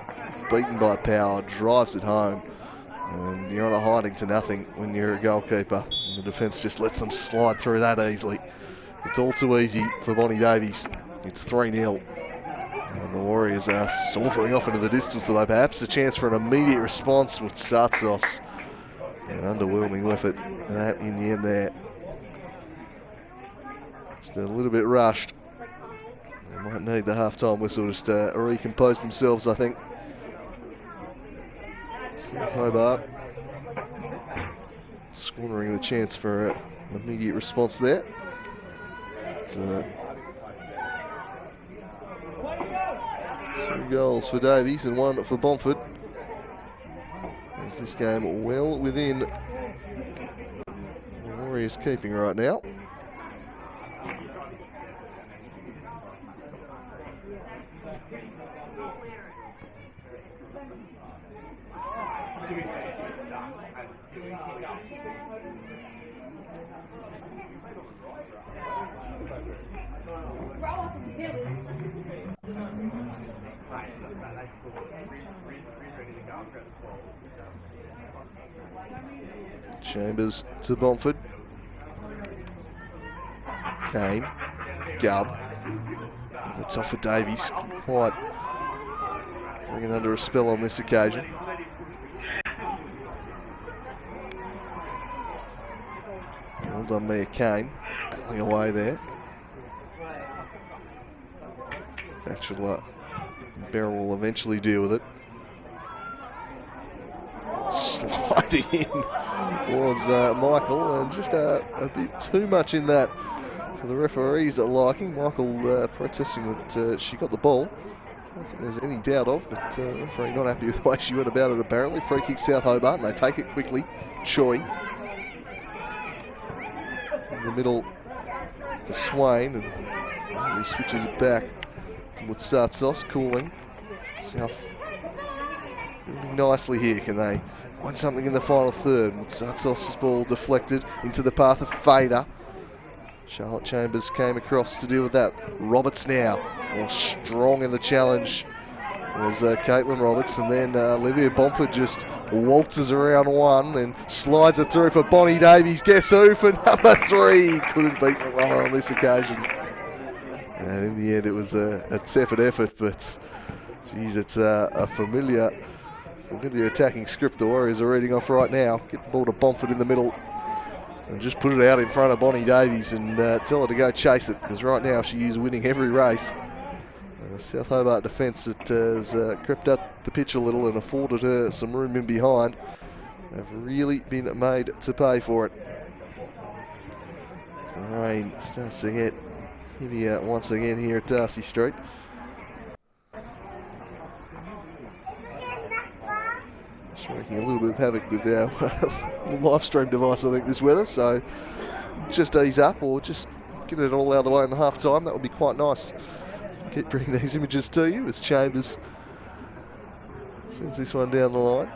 Beaten by power, drives it home. And you're on a hiding to nothing when you're a goalkeeper. And the defence just lets them slide through that easily. It's all too easy for Bonnie Davies. It's 3-0. And the Warriors are sauntering off into the distance, although perhaps a chance for an immediate response with Sartsos. And underwhelming effort. That in the end there. Just a little bit rushed. They might need the half-time whistle just to recompose themselves, I think. South Hobart squandering the chance for an immediate response there. But, 2 goals for Davies and 1 for Bomford. As this game well within the Warriors keeping right now. Chambers to Bomford. Kane, Gubb. That's off for Davies. Quite bringing under a spell on this occasion. Well done there, Kane. Battling away there. Bachelor and Beryl will eventually deal with it. Sliding in was Michael, and just a bit too much in that for the referees liking. Michael protesting that she got the ball. I don't think there's any doubt of, but the referee not happy with the way she went about it apparently. Free kick South Hobart, and they take it quickly. Choi in the middle for Swain, and he switches it back to Mutsatsos, cooling. South building nicely here. Can they find something in the final third? Mutsatsos' ball deflected into the path of Fader. Charlotte Chambers came across to deal with that. Roberts now, all strong in the challenge was Caitlin Roberts, and then Olivia Bomford just waltzes around one and slides it through for Bonnie Davies. Guess who for number 3? Couldn't beat the runner on this occasion. And in the end, it was a tepid effort, but geez, it's a familiar attacking script the Warriors are reading off right now. Get the ball to Bomford in the middle and just put it out in front of Bonnie Davies and tell her to go chase it, because right now she is winning every race. And a South Hobart defence that has crept up the pitch a little and afforded her some room in behind have really been made to pay for it. The rain starts to get heavier once again here at Darcy St. Just wreaking a little bit of havoc with our live stream device, I think, this weather. So just ease up or just get it all out of the way in the half time. That would be quite nice. Keep bringing these images to you as Chambers sends this one down the line.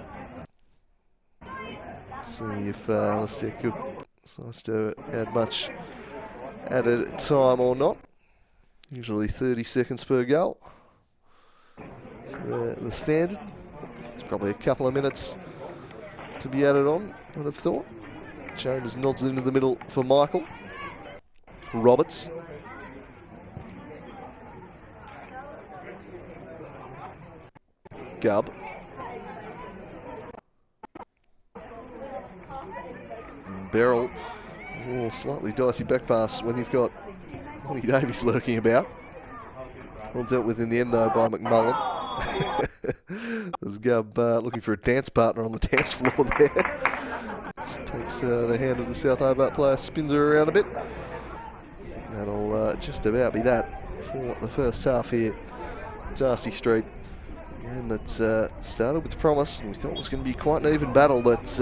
See if Alistair Cook decides to add much added time or not. Usually 30 seconds per goal. It's the standard. It's probably a couple of minutes to be added on, I would have thought. Chambers nods into the middle for Michael. Roberts. Gubb. And Beryl. Oh, slightly dicey back pass when you've got Bonnie Davies lurking about. Well dealt with in the end though by McMullen. There's Gubb looking for a dance partner on the dance floor there. Just takes the hand of the South Hobart player, spins her around a bit. I think that'll just about be that for the first half here. Darcy St. Again, that started with promise, and we thought it was going to be quite an even battle, but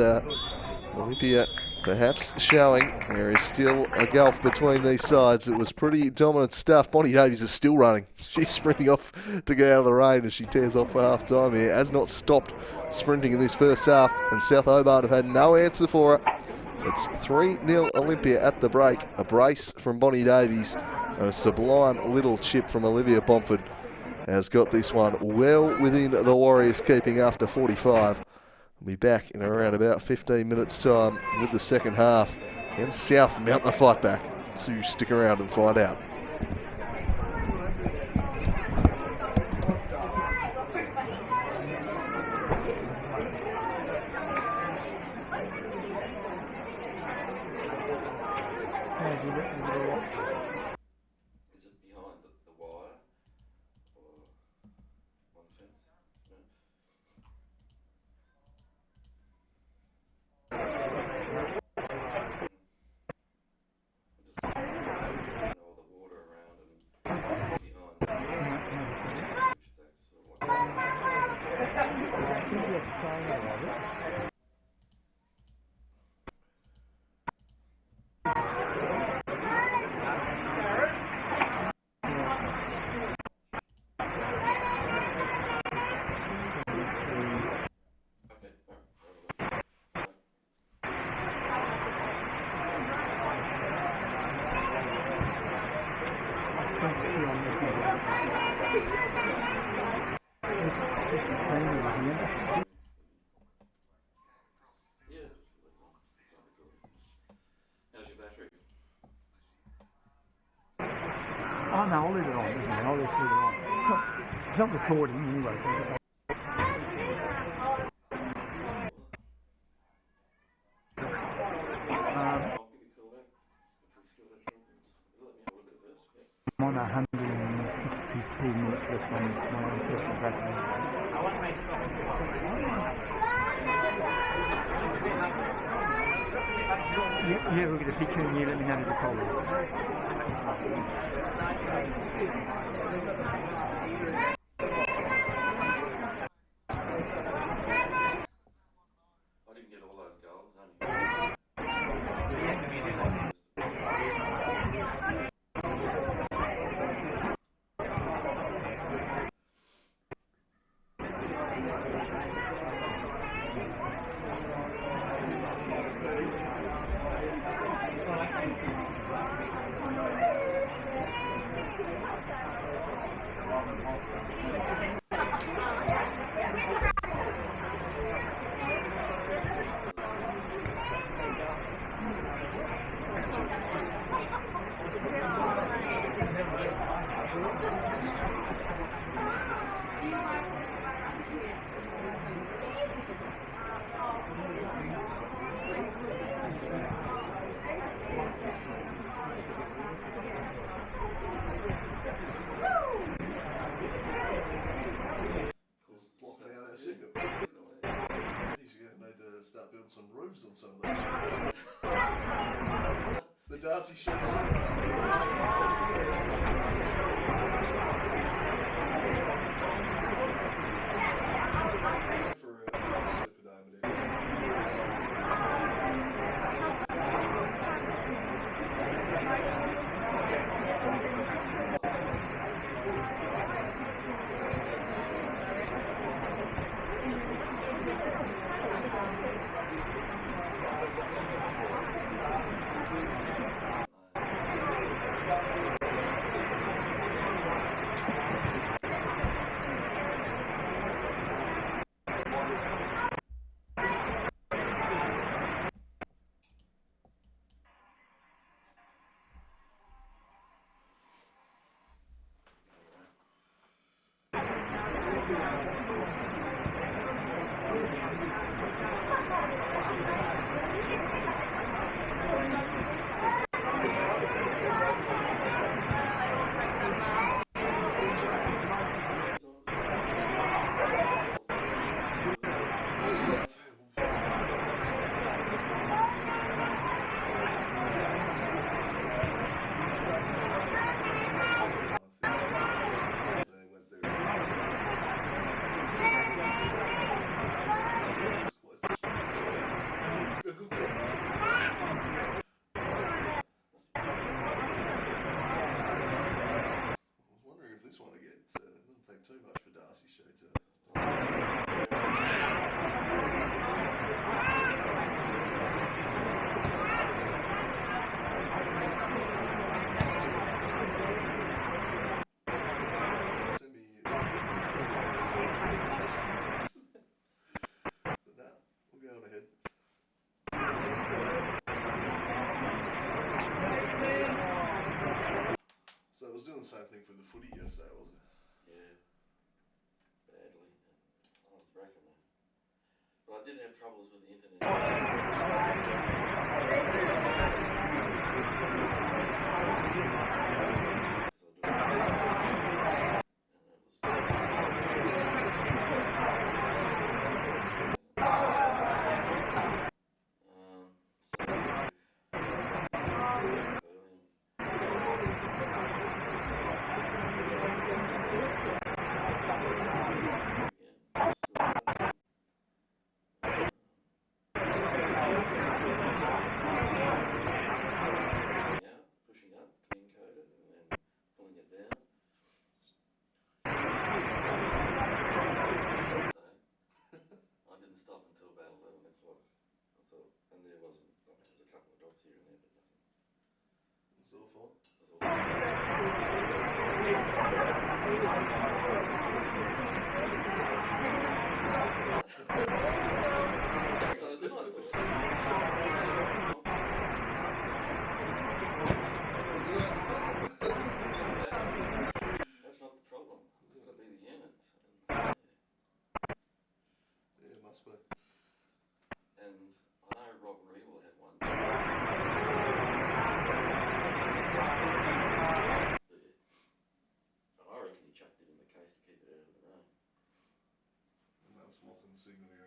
Olympia perhaps showing there is still a gulf between these sides. It was pretty dominant stuff. Bonnie Davies is still running. She's sprinting off to get out of the rain as she tears off for half time here. Has not stopped sprinting in this first half, and South Hobart have had no answer for her. It's 3-0 Olympia at the break. A brace from Bonnie Davies and a sublime little chip from Olivia Bomford has got this one well within the Warriors' keeping after 45. We'll be back in around about 15 minutes' time with the second half. Can South mount the fight back? To stick around and find out. It's not recording anyway. I'm on 162 minutes left on my own personal battery. Yeah, we'll get a picture and you let me know the colour. Start building some roofs on some of those streets. The Darcy St. Too much for Darcy St to so now we'll go on ahead. So it was doing the same thing for the footy yesterday, wasn't it? But I did have troubles with the internet. That's not the problem. It's got to be the unit. the signal here.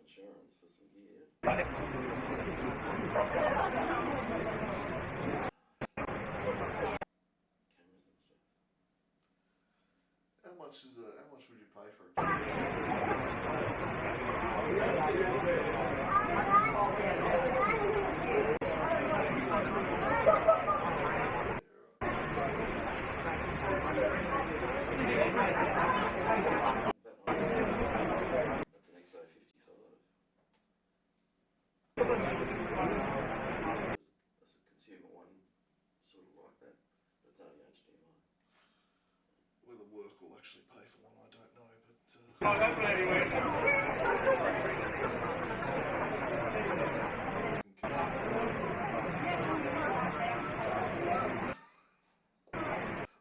Insurance for some gear. Cameras and stuff. How much would you pay for a camera? Whether work will actually pay for one, I don't know, but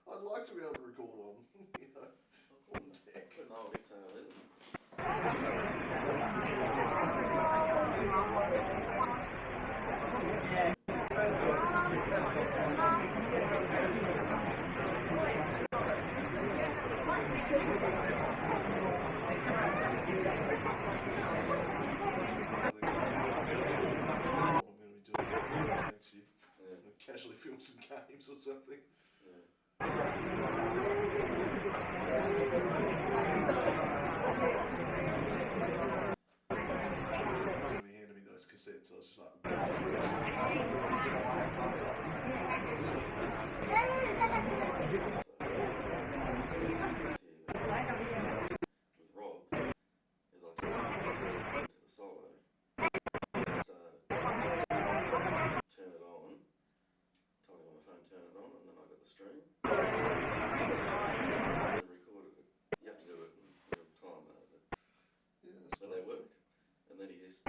I'd like to be able to record on, on deck. No, it's Casually film some games or something. When he handed me those cassettes, I was just like, with Rob, is I took it to the solo, started, turn it on, told him on my phone, turn it on, and then I got the stream. And recorded it. You have to do it in real time, though. But they worked. And then he just...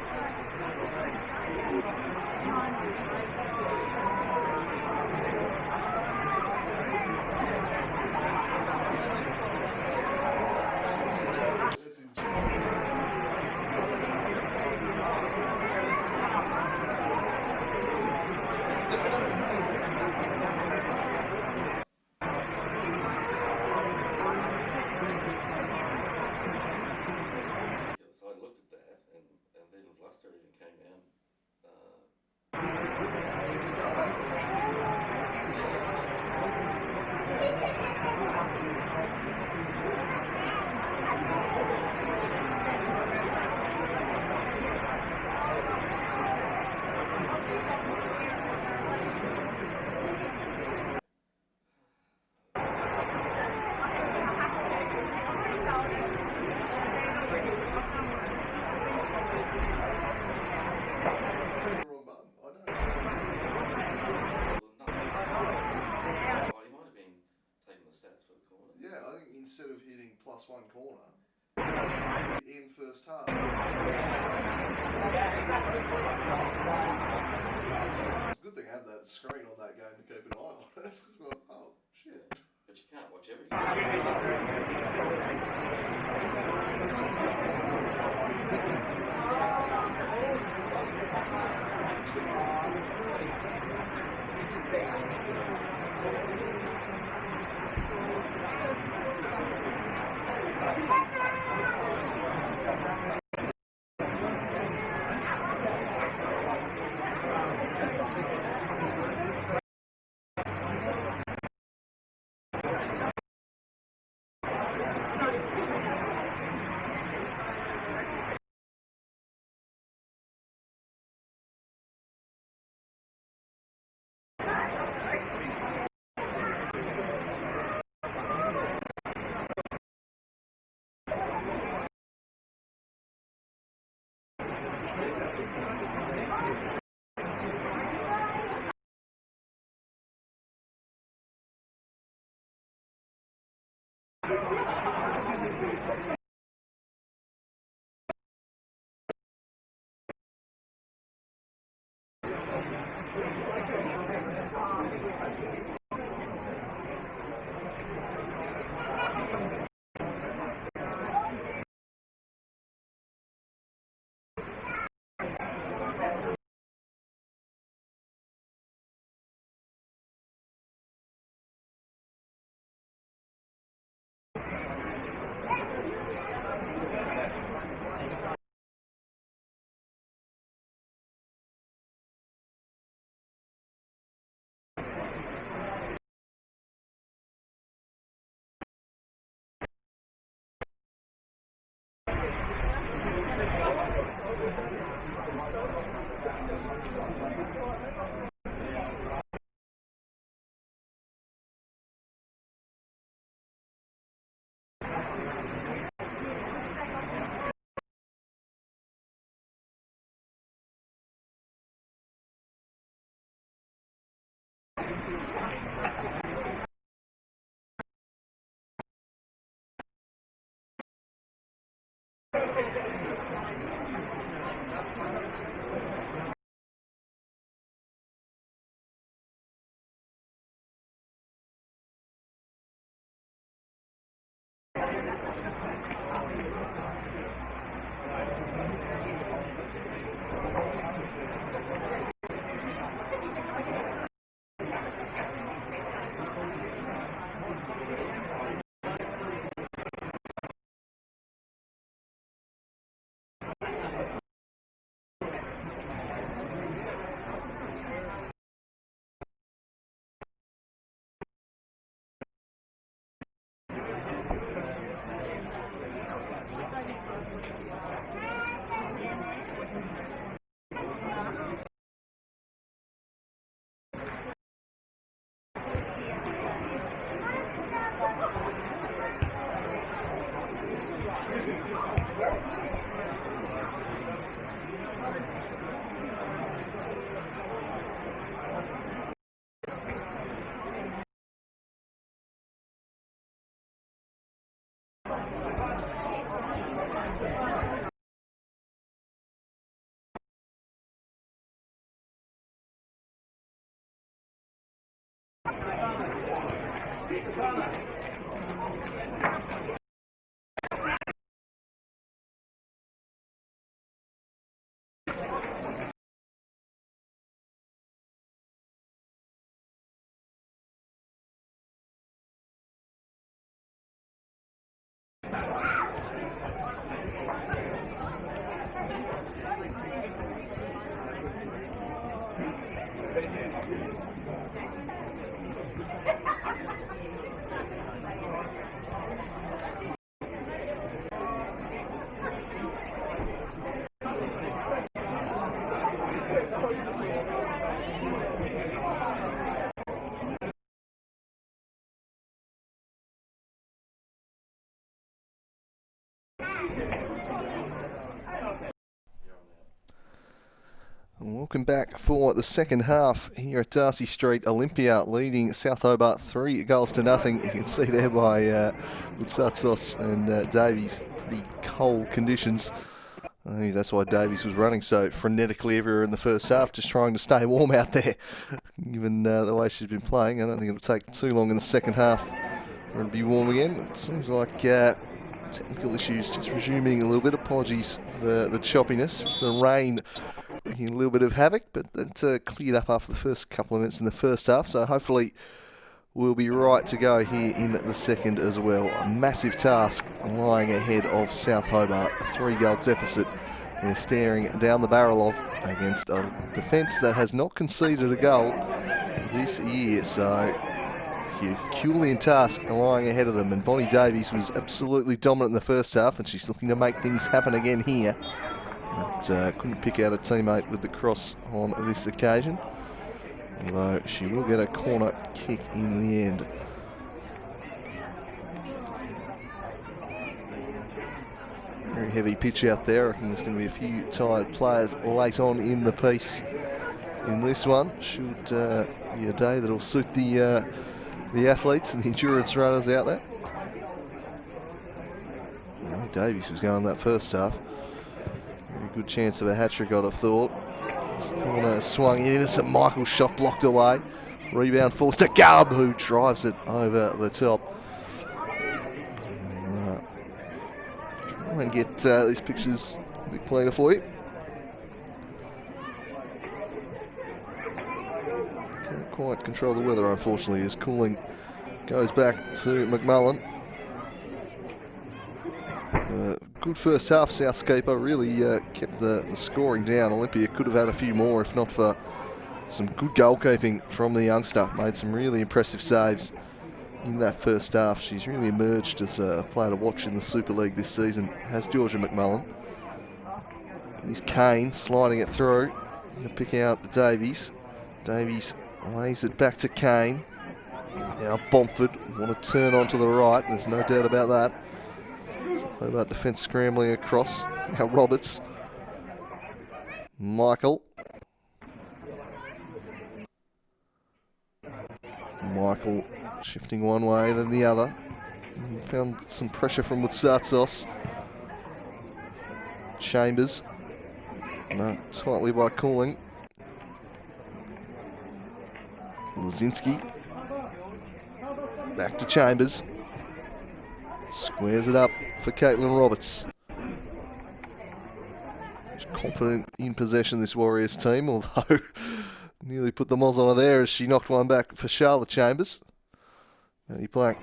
Instead of hitting +1 corner, in first half. It's a good thing I have that screen on that game to keep an eye on it. Because we're like, oh, shit. But you can't watch every Welcome back for the second half here at Darcy St. Olympia, leading South Hobart 3 goals to nothing. You can see there by Wutsatsos and Davies, pretty cold conditions. I think that's why Davies was running so frenetically everywhere in the first half, just trying to stay warm out there. Given the way she's been playing, I don't think it'll take too long in the second half for it to be warm again. It seems like technical issues just resuming a little bit. Apologies for the choppiness. It's the rain making a little bit of havoc, but it cleared up after the first couple of minutes in the first half, so hopefully we'll be right to go here in the second as well. A massive task lying ahead of South Hobart, a 3-goal deficit they're staring down the barrel of against a defence that has not conceded a goal this year, so Herculean task lying ahead of them. And Bonnie Davies was absolutely dominant in the first half, and she's looking to make things happen again here. But couldn't pick out a teammate with the cross on this occasion, although she will get a corner kick in the end. Very heavy pitch out there. I reckon there's going to be a few tired players late on in the piece in this one. Should be a day that'll suit the athletes and the endurance runners out there. Well, Davies was going that first half. Very good chance of a hat-trick, I'd have thought. Corner swung in, St Michael's shot blocked away. Rebound falls to Gubb, who drives it over the top. Try and get these pictures a bit cleaner for you. Can't quite control the weather, unfortunately, as cooling goes back to McMullen. Good first half, Southscaper really kept the scoring down. Olympia could have had a few more if not for some good goalkeeping from the youngster. Made some really impressive saves in that first half. She's really emerged as a player to watch in the Super League this season, has Georgia McMullen. Here's Kane sliding it through to pick out Davies. Davies lays it back to Kane. Now Bomford want to turn onto the right, there's no doubt about that. So Hobart defence scrambling across. Now Roberts. Michael shifting one way then the other. Found some pressure from Wutsatsos. Chambers. Marked tightly by Cooling. Lazinski. Back to Chambers. Squares it up for Caitlin Roberts. She's confident in possession, this Warriors team, although nearly put the moz on her there as she knocked one back for Charlotte Chambers. Eddie Black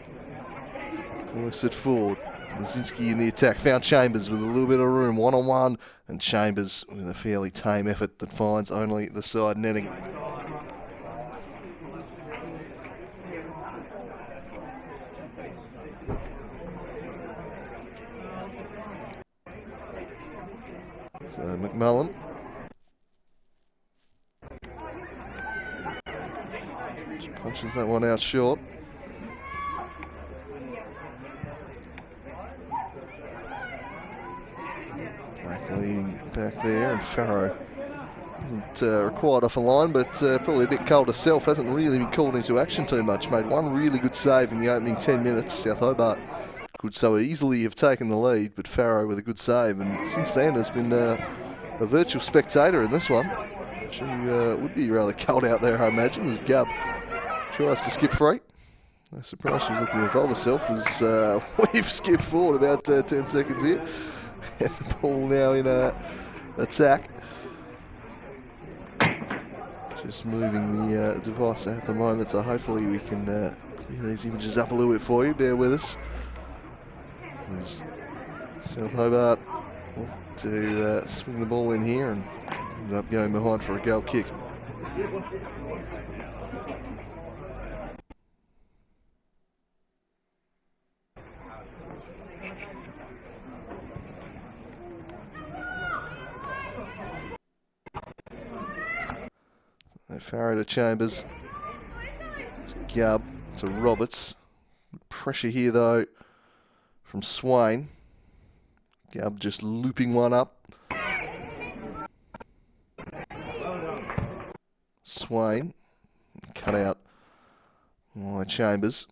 works it forward. Lazinski in the attack, found Chambers with a little bit of room, one-on-one, and Chambers with a fairly tame effort that finds only the side netting. So McMullen. She punches that one out short. Black leading back there, and Farrow isn't required off a line, but probably a bit cold herself. Hasn't really been called into action too much. Made one really good save in the opening 10 minutes. South Hobart could so easily have taken the lead, but Farrow with a good save, and since then has been a virtual spectator in this one. She would be rather cold out there, I imagine, as Gubb tries to skip free. No surprise she's looking to involve herself as we've skipped forward about 10 seconds here. And the ball now in attack. Just moving the device at the moment, so hopefully we can clear these images up a little bit for you. Bear with us. As South Hobart look to swing the ball in here and ended up going behind for a goal kick. Farrow to Chambers, to Gubb, to Roberts. Pressure here though from Swain. Gubb just looping one up. Swain, cut out by Chambers.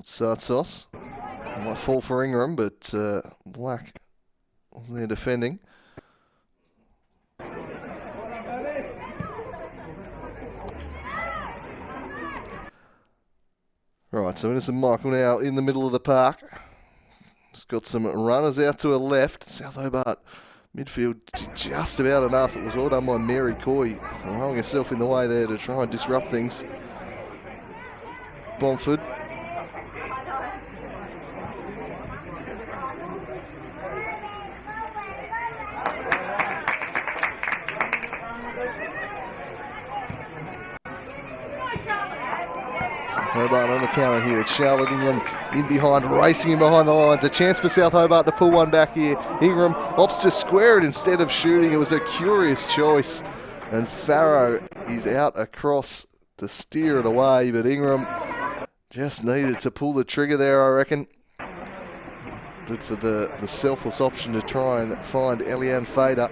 Sartsos might fall for Ingram, but Black was there defending. Right, so Innocent Michael now in the middle of the park. Just got some runners out to her left. South Hobart midfield just about enough. It was all done by Mary Coy, throwing herself in the way there to try and disrupt things. Bomford. Hobart on the counter here. It's Charlotte Ingram in behind, racing in behind the lines. A chance for South Hobart to pull one back here. Ingram opts to square it instead of shooting. It was a curious choice. And Farrow is out across to steer it away, but Ingram just needed to pull the trigger there, I reckon. Good for the selfless option to try and find Eliane Fader.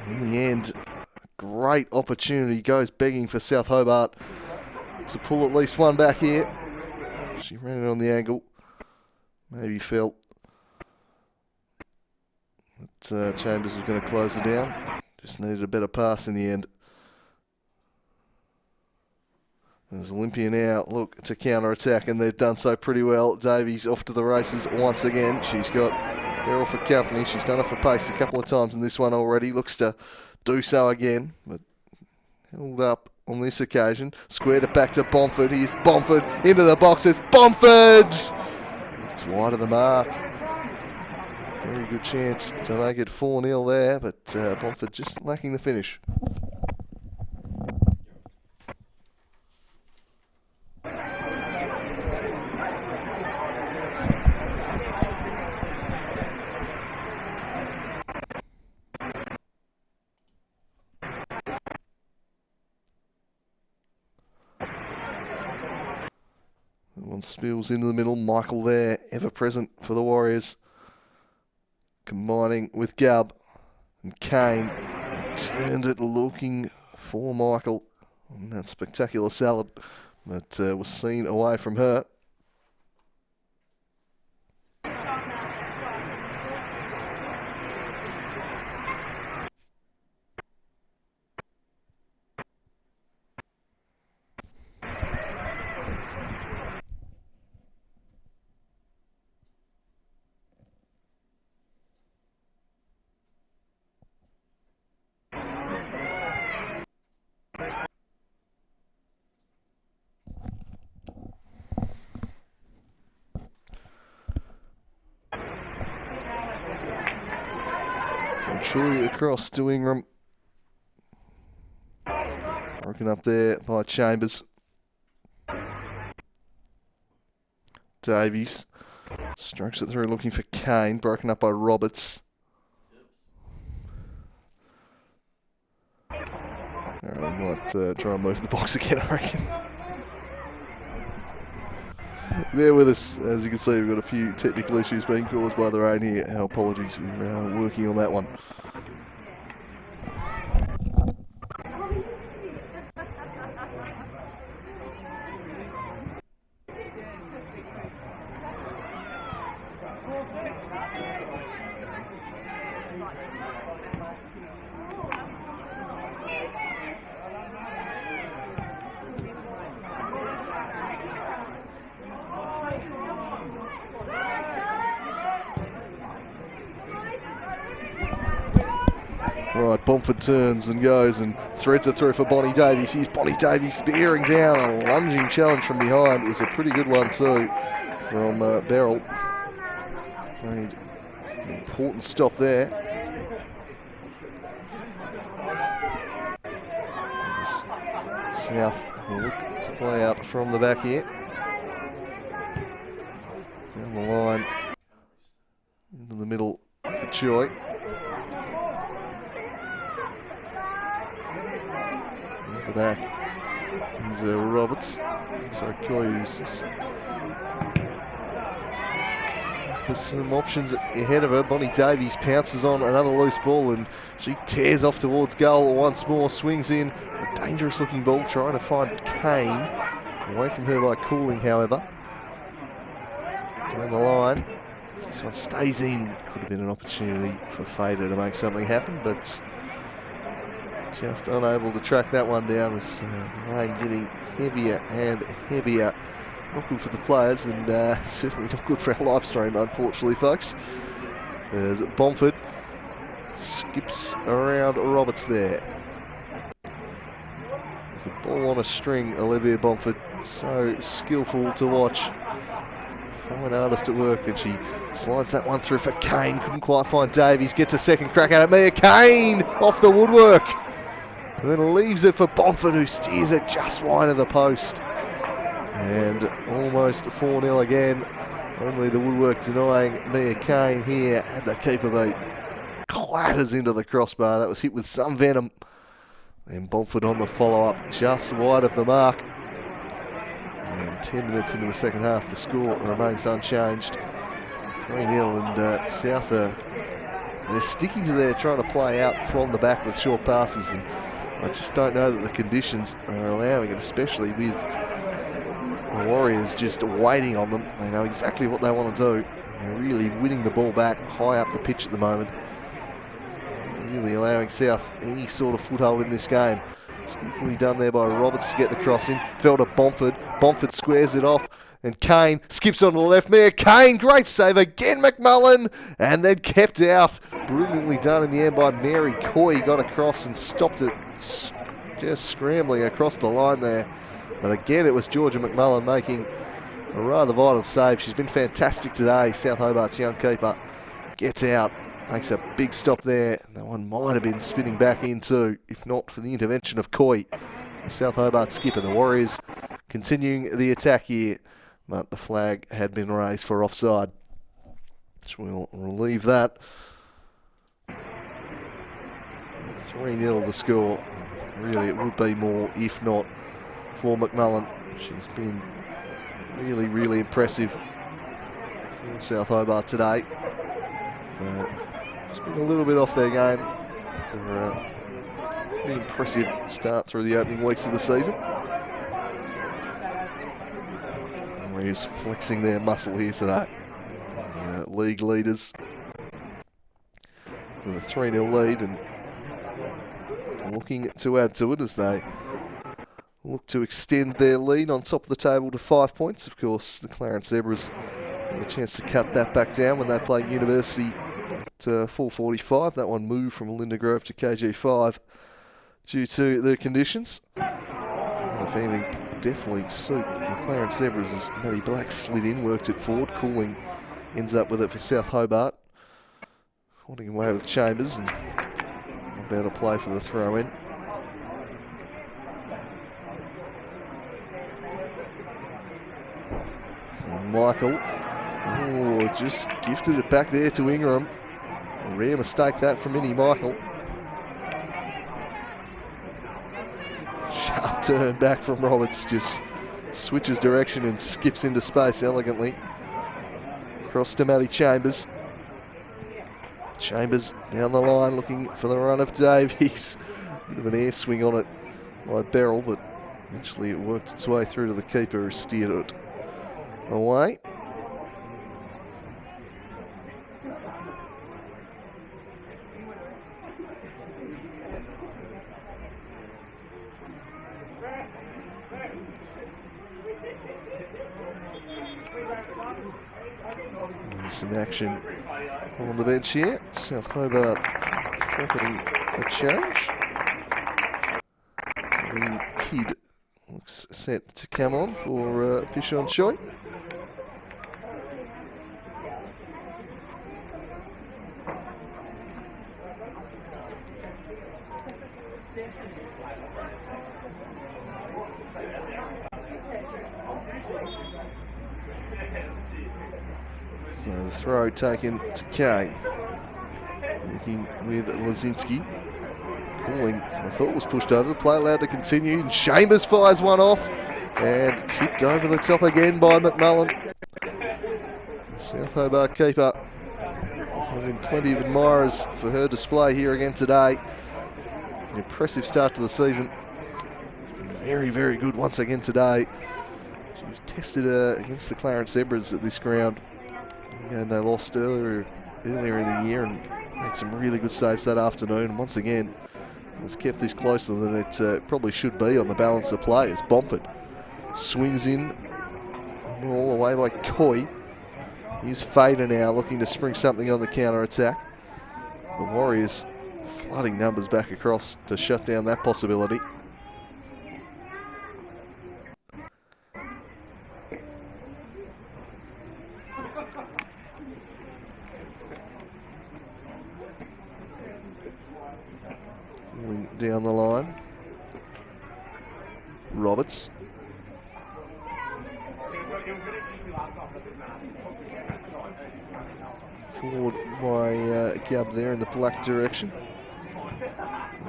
In the end, great opportunity goes begging for South Hobart to pull at least one back here. She ran it on the angle. Maybe felt that Chambers was going to close it down. Just needed a better pass in the end. There's Olympia now, look, to counter-attack, and they've done so pretty well. Davies off to the races once again. She's got Beryl for company. She's done it for pace a couple of times in this one already. Looks to do so again, but held up on this occasion. Squared it back to Bomford. Here's Bomford into the box. It's Bomford! It's wide of the mark. Very good chance to make it 4-0 there, but Bomford just lacking the finish. One spills into the middle. Michael there, ever present for the Warriors. Combining with Gubb. And Kane turned it looking for Michael on that spectacular salad, but was seen away from her. Troy across to Ingram. Broken up there by Chambers. Davies strokes it through looking for Kane. Broken up by Roberts. I might try and move the box again, I reckon. Bear with us. As you can see, we've got a few technical issues being caused by the rain here. Our apologies. We're working on that one. Right, Bomford turns and goes and threads it through for Bonnie Davies. Here's Bonnie Davies bearing down. A lunging challenge from behind. It was a pretty good one too from Beryl. Made an important stop there. As South will look to play out from the back here. Down the line into the middle for Choi. At the back is Roberts. Sorry, Choi, who's just for some options ahead of her. Bonnie Davies pounces on another loose ball and she tears off towards goal once more. Swings in a dangerous looking ball, trying to find Kane. Away from her by Cooling, however. Down the line. If this one stays in, it could have been an opportunity for Fader to make something happen, but just unable to track that one down as the rain getting heavier and heavier. Not good for the players and certainly not good for our live stream, unfortunately, folks. As Bomford skips around Roberts there. There's the ball on a string, Olivia Bomford. So skillful to watch. Fine artist at work, and she slides that one through for Kane. Couldn't quite find Davies. Gets a second crack at it. Mia Kane off the woodwork. And then leaves it for Bomford, who steers it just wide of the post. And almost 4-0 again. Only the woodwork denying Mia Kane here. Had the keeper beat. Clatters into the crossbar. That was hit with some venom. Then Bomford on the follow-up, just wide of the mark. And 10 minutes into the second half, the score remains unchanged. 3-0, and South they're sticking to there, trying to play out from the back with short passes. And I just don't know that the conditions are allowing it, especially with the Warriors just waiting on them. They know exactly what they want to do. They're really winning the ball back high up the pitch at the moment. Really allowing South any sort of foothold in this game. Skillfully done there by Roberts to get the cross in. Fell to Bomford. Bomford squares it off. And Kane skips on to the left. Mia Kane, great save again, McMullen. And then kept out. Brilliantly done in the end by Mary Coy. Got across and stopped it. Just scrambling across the line there. But again, it was Georgia McMullen making a rather vital save. She's been fantastic today. South Hobart's young keeper gets out. Makes a big stop there. That one might have been spinning back in too, if not for the intervention of Coy, the South Hobart skipper. The Warriors continuing the attack here, but the flag had been raised for offside. So we'll relieve that. 3-0 the score. Really, it would be more if not for McMullen. She's been really, really impressive for South Hobart today. Just been a little bit off their game after a pretty impressive start through the opening weeks of the season. Warriors flexing their muscle here today. The league leaders with a 3-0 lead and looking to add to it as they look to extend their lead on top of the table to 5 points. Of course, the Clarence Zebras have the chance to cut that back down when they play University at 4:45. That one moved from Linda Grove to KG5 due to the conditions. And if anything, definitely suit the Clarence Zebras as Matty Black slid in, worked it forward. Cooling ends up with it for South Hobart. Holding away with Chambers and about to play for the throw-in. So Michael, just gifted it back there to Ingram. A rare mistake that from Minnie Michael. Sharp turn back from Roberts, just switches direction and skips into space elegantly. Across to Matty Chambers. Chambers down the line looking for the run of Davies. Bit of an air swing on it by Beryl, but eventually it worked its way through to the keeper who steered it away. There's some action on the bench here. South Hobart profiting a change. The kid looks set to come on for Pishon Choi. So the throw taken to Kane. Working with Lazinski. Calling, I thought was pushed over. Play allowed to continue. And Chambers fires one off. And tipped over the top again by McMullen. The South Hobart keeper having plenty of admirers for her display here again today. An impressive start to the season. Very, very good once again today. She was tested against the Clarence Zebras at this ground. And they lost earlier in the year and made some really good saves that afternoon. And once again, has kept this closer than it probably should be on the balance of play as Bomford swings in all the way by Coy. Here's Fader now looking to spring something on the counter-attack. The Warriors flooding numbers back across to shut down that possibility. Down the line. Roberts. Forward by Gab there in the black direction.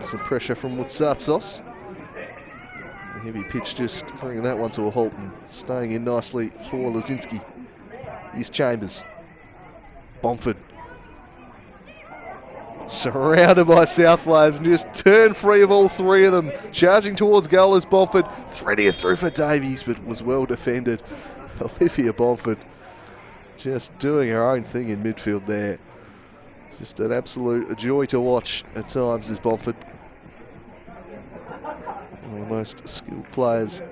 Some pressure from Wutsatsos. The heavy pitch just bringing that one to a halt and staying in nicely for Lazinski. Here's Chambers. Bomford. Surrounded by South players and just turned free of all three of them. Charging towards goal as Bomford. Threading it through for Davies, but was well defended. Olympia Bomford just doing her own thing in midfield there. Just an absolute joy to watch at times as Bomford. One of the most skilled players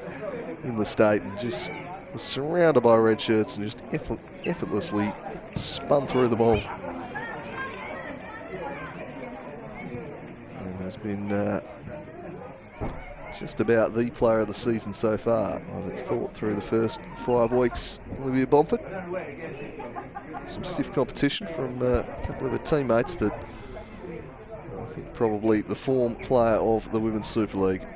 in the state and just was surrounded by red shirts and just effortlessly spun through them all. Has been just about the player of the season so far, I'd have thought, through the first 5 weeks. Olivia Bomford. Some stiff competition from a couple of her teammates, but I think probably the form player of the Women's Super League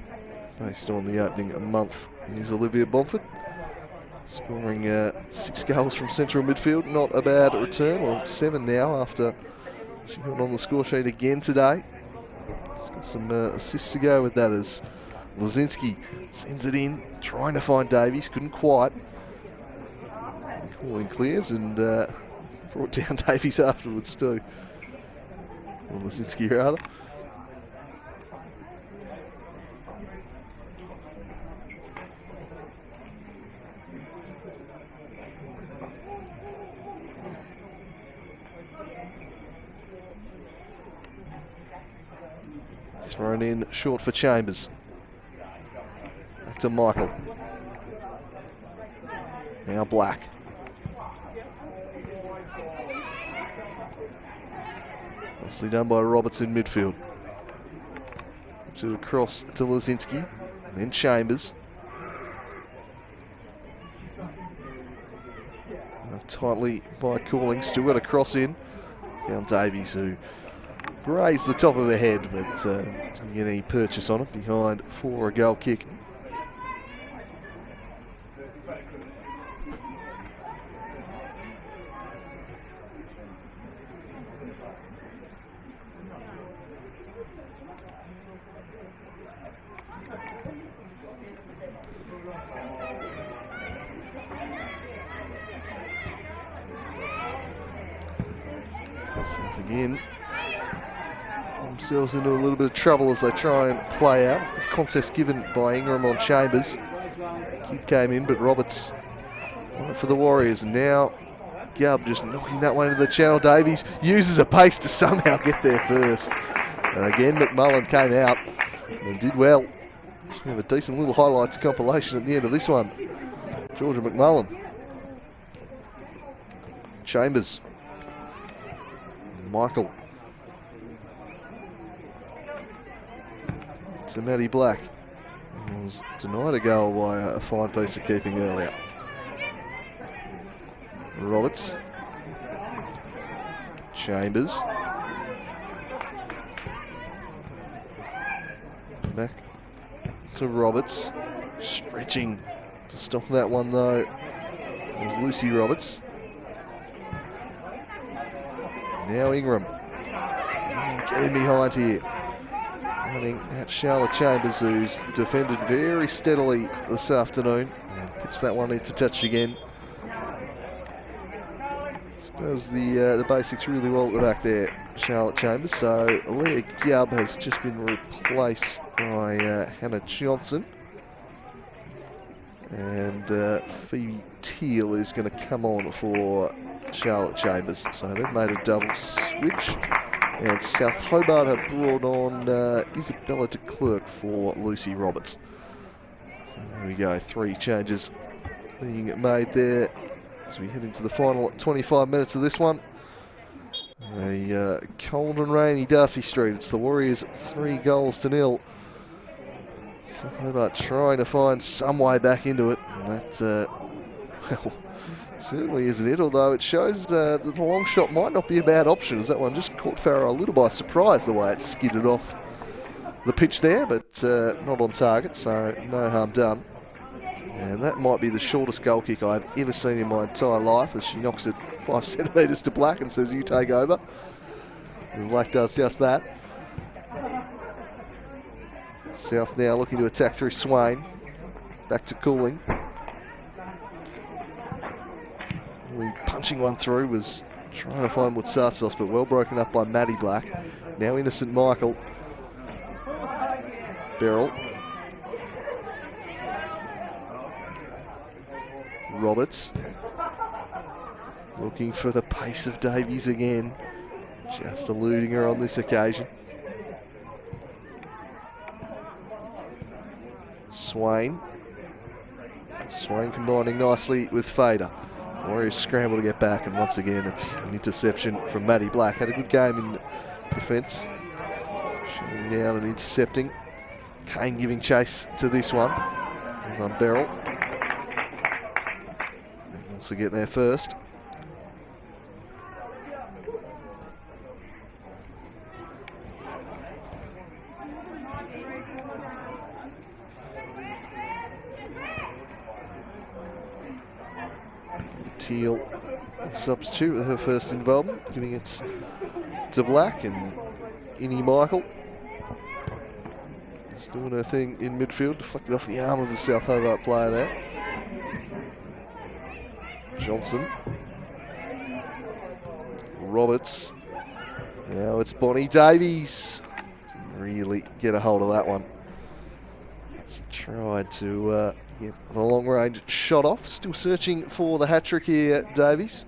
based on the opening month is Olivia Bomford. Scoring 6 goals from central midfield, not a bad return. Well, 7 now after she got on the score sheet again today. It's got some assists to go with that as Lazinski sends it in, trying to find Davies, couldn't quite. And calling clears and brought down Davies afterwards too. Or Lazinski rather. Thrown in short for Chambers. Back to Michael. Now Black. Nicely done by Roberts in midfield. To across to Lazinski. Then Chambers. Up tightly by Calling. Still got a cross in. Found Davies who grazed the top of her head, but didn't get any purchase on it. Behind for a goal kick. South again. Themselves into a little bit of trouble as they try and play out. Contest given by Ingram on Chambers. Kid came in, but Roberts went for the Warriors. And now Gubb just knocking that one into the channel. Davies uses a pace to somehow get there first. And again, McMullen came out and did well. We have a decent little highlights compilation at the end of this one. Georgia McMullen. Chambers. Michael. to Maddie Black. Was denied a goal by a fine piece of keeping earlier. Roberts. Chambers. Back to Roberts. Stretching to stop that one though. It was Lucy Roberts. Now Ingram. Getting behind here. Running at Charlotte Chambers, who's defended very steadily this afternoon. And puts that one into touch again. She does the basics really well at the back there, Charlotte Chambers. So Leah Gubb has just been replaced by Hannah Johnson. And Phoebe Teal is going to come on for Charlotte Chambers. So they've made a double switch. And South Hobart have brought on Isabella de Klerk for Lucy Roberts. So there we go, 3 changes being made there as we head into the final 25 minutes of this one. A cold and rainy Darcy St. It's the Warriors 3 goals to 0. South Hobart trying to find some way back into it. And that, well, certainly isn't it, although it shows that the long shot might not be a bad option, as that one just caught Farrow a little by surprise the way it skidded off the pitch there, but not on target, so no harm done. And that might be the shortest goal kick I've ever seen in my entire life, as she knocks it 5 centimetres to Black and says, "You take over." And Black does just that. South now looking to attack through Swain. Back to Cooling. Punching one through, was trying to find Wutsatsos, but well broken up by Maddie Black. Now Innocent Michael. Beryl. Roberts. Looking for the pace of Davies again. Just eluding her on this occasion. Swain. Swain combining nicely with Fader. Warriors scramble to get back, and once again it's an interception from Maddie Black. Had a good game in defence, shutting down and intercepting. Kane giving chase to this one. On Beryl. He wants to get there first. Teal substitute with her first involvement, giving it to Black, and Innie Michael just doing her thing in midfield, deflected off the arm of the South Hobart player there. Johnson. Roberts. Now it's Bonnie Davies. Didn't really get a hold of that one. She tried to get the long range shot off. Still searching for the hat-trick here, Davies.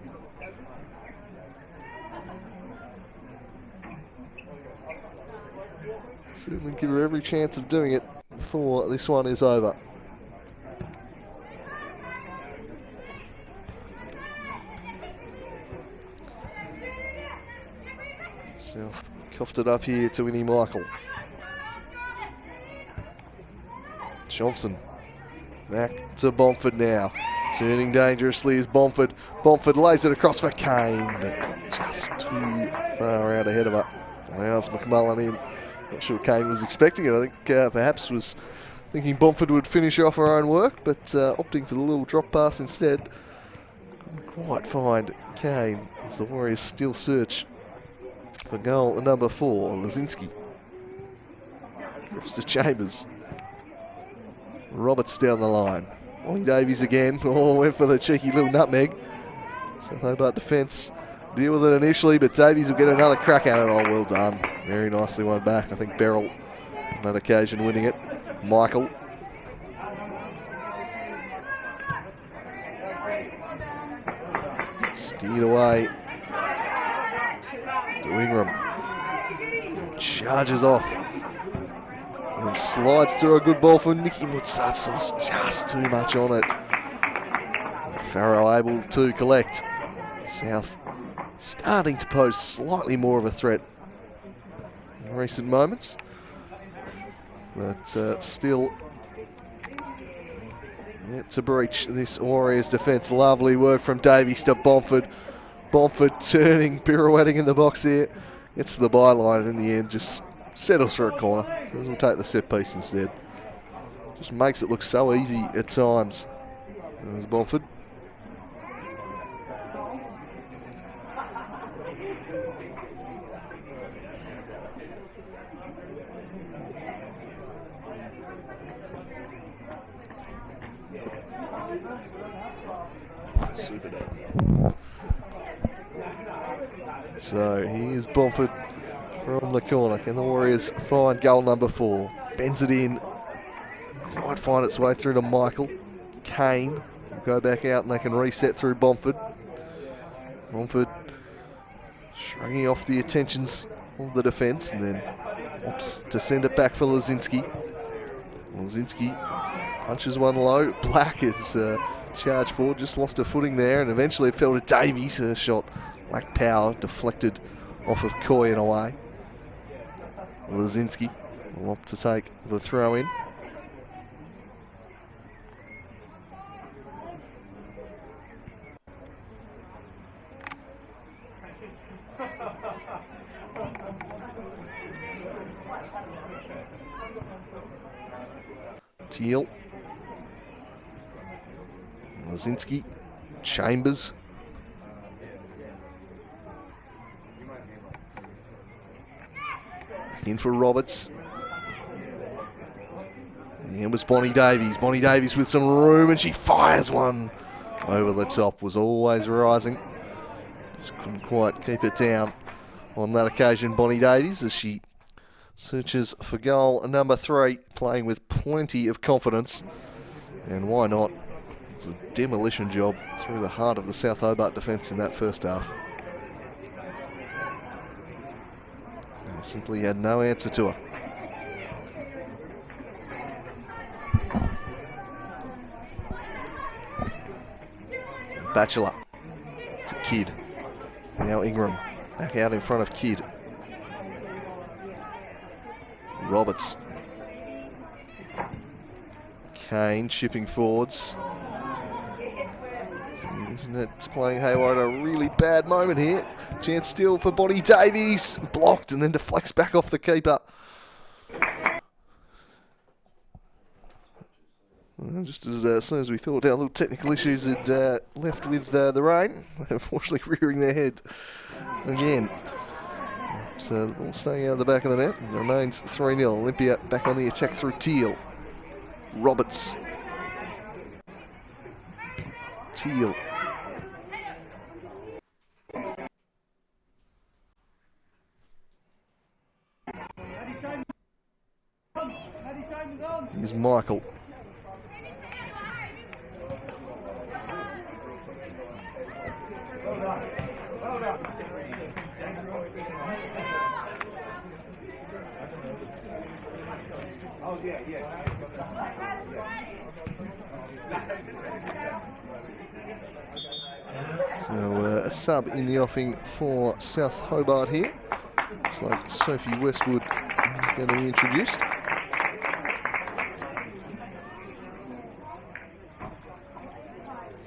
Certainly give her every chance of doing it before this one is over. South coughed it up here to Innie Michael. Johnson. Back to Bomford now. Turning dangerously is Bomford. Bomford lays it across for Kane, but just too far out ahead of her. Allows McMullen in. Not sure Kane was expecting it. I think perhaps was thinking Bomford would finish off her own work, but opting for the little drop pass instead. Couldn't quite find Kane as the Warriors still search for goal number 4, Lazinski. Across to Chambers. Roberts down the line. Bonnie Davies again. Oh, went for the cheeky little nutmeg. South Hobart defence deal with it initially, but Davies will get another crack at it. Oh, well done. Very nicely won back. I think Beryl on that occasion winning it. Michael. Steered away to Ingram. Charges off. And then slides through a good ball for Nikki Mutsatsos. Just too much on it. And Farrow able to collect. South starting to pose slightly more of a threat in recent moments. But still yet to breach this Warriors defence. Lovely work from Davies to Bomford. Bomford turning, pirouetting in the box here. Gets to the byline and in the end just settles for a corner. We'll take the set piece instead. Just makes it look so easy at times. There's Bomford. Super dope. So here's Bomford from the corner. Can the Warriors find goal number 4? Bends it in. Might find its way through to Michael. Kane will go back out and they can reset through Bomford. Bomford shrugging off the attentions of the defence and then opts to send it back for Lazinski. Lazinski punches one low. Black is charged forward, just lost her footing there, and eventually it fell to Davies. Her shot lacked power, deflected off of Coy and away. Lazinski will opt to take the throw in. Teal. Lazinski. Chambers. Back in for Roberts. And it was Bonnie Davies. Bonnie Davies with some room and she fires one over the top. Was always rising. Just couldn't quite keep it down on that occasion, Bonnie Davies, as she searches for goal number 3, playing with plenty of confidence. And why not? It's a demolition job through the heart of the South Hobart defence in that first half. They simply had no answer to her. Batchelor to Kidd. Now Ingram back out in front of Kidd. Roberts. Kane chipping forwards. Isn't it playing haywire at a really bad moment here? Chance still for Bonnie Davies. Blocked and then deflects back off the keeper. Well, just as soon as we thought our little technical issues had left with the rain, unfortunately rearing their head again. So the ball staying out of the back of the net. It remains 3-0. Olympia back on the attack through Teal. Roberts. Teal. Here's Michael. So a sub in the offing for South Hobart here. Looks like Sophie Westwood is going to be introduced.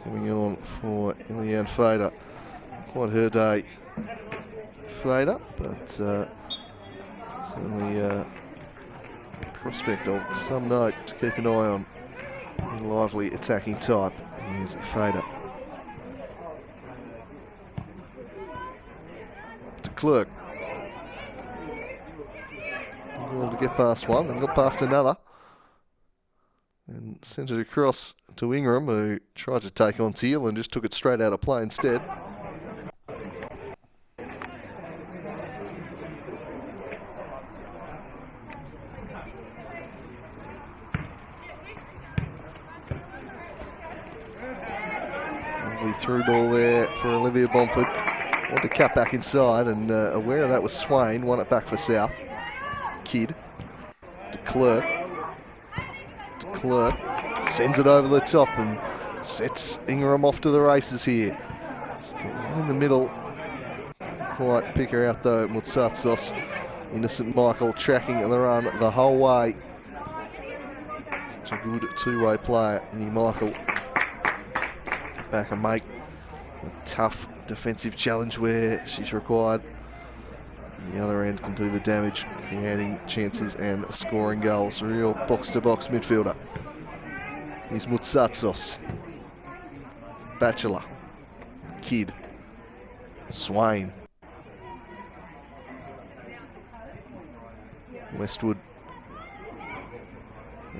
Coming on for Ilian Fader. Quite her day, Fader, but certainly a prospect of some note to keep an eye on. A lively attacking type is Fader. To Clerk. Able to get past one and got past another. And sent it across to Ingram, who tried to take on Teal and just took it straight out of play instead. Lovely through ball there for Olivia Bomford. Wanted to cut back inside, and aware of that was Swain. Won it back for South. Kidd to Clerk. Clerk sends it over the top and sets Ingram off to the races here. In the middle, quite pick her out though. Mutsatsos, Innocent Michael tracking the run the whole way. Such a good two-way player. Michael back and make a tough defensive challenge where she's required. And the other end can do the damage, creating chances and scoring goals. A real box-to-box midfielder. Here's Mutsatsos, Bachelor, Kidd, Swain, Westwood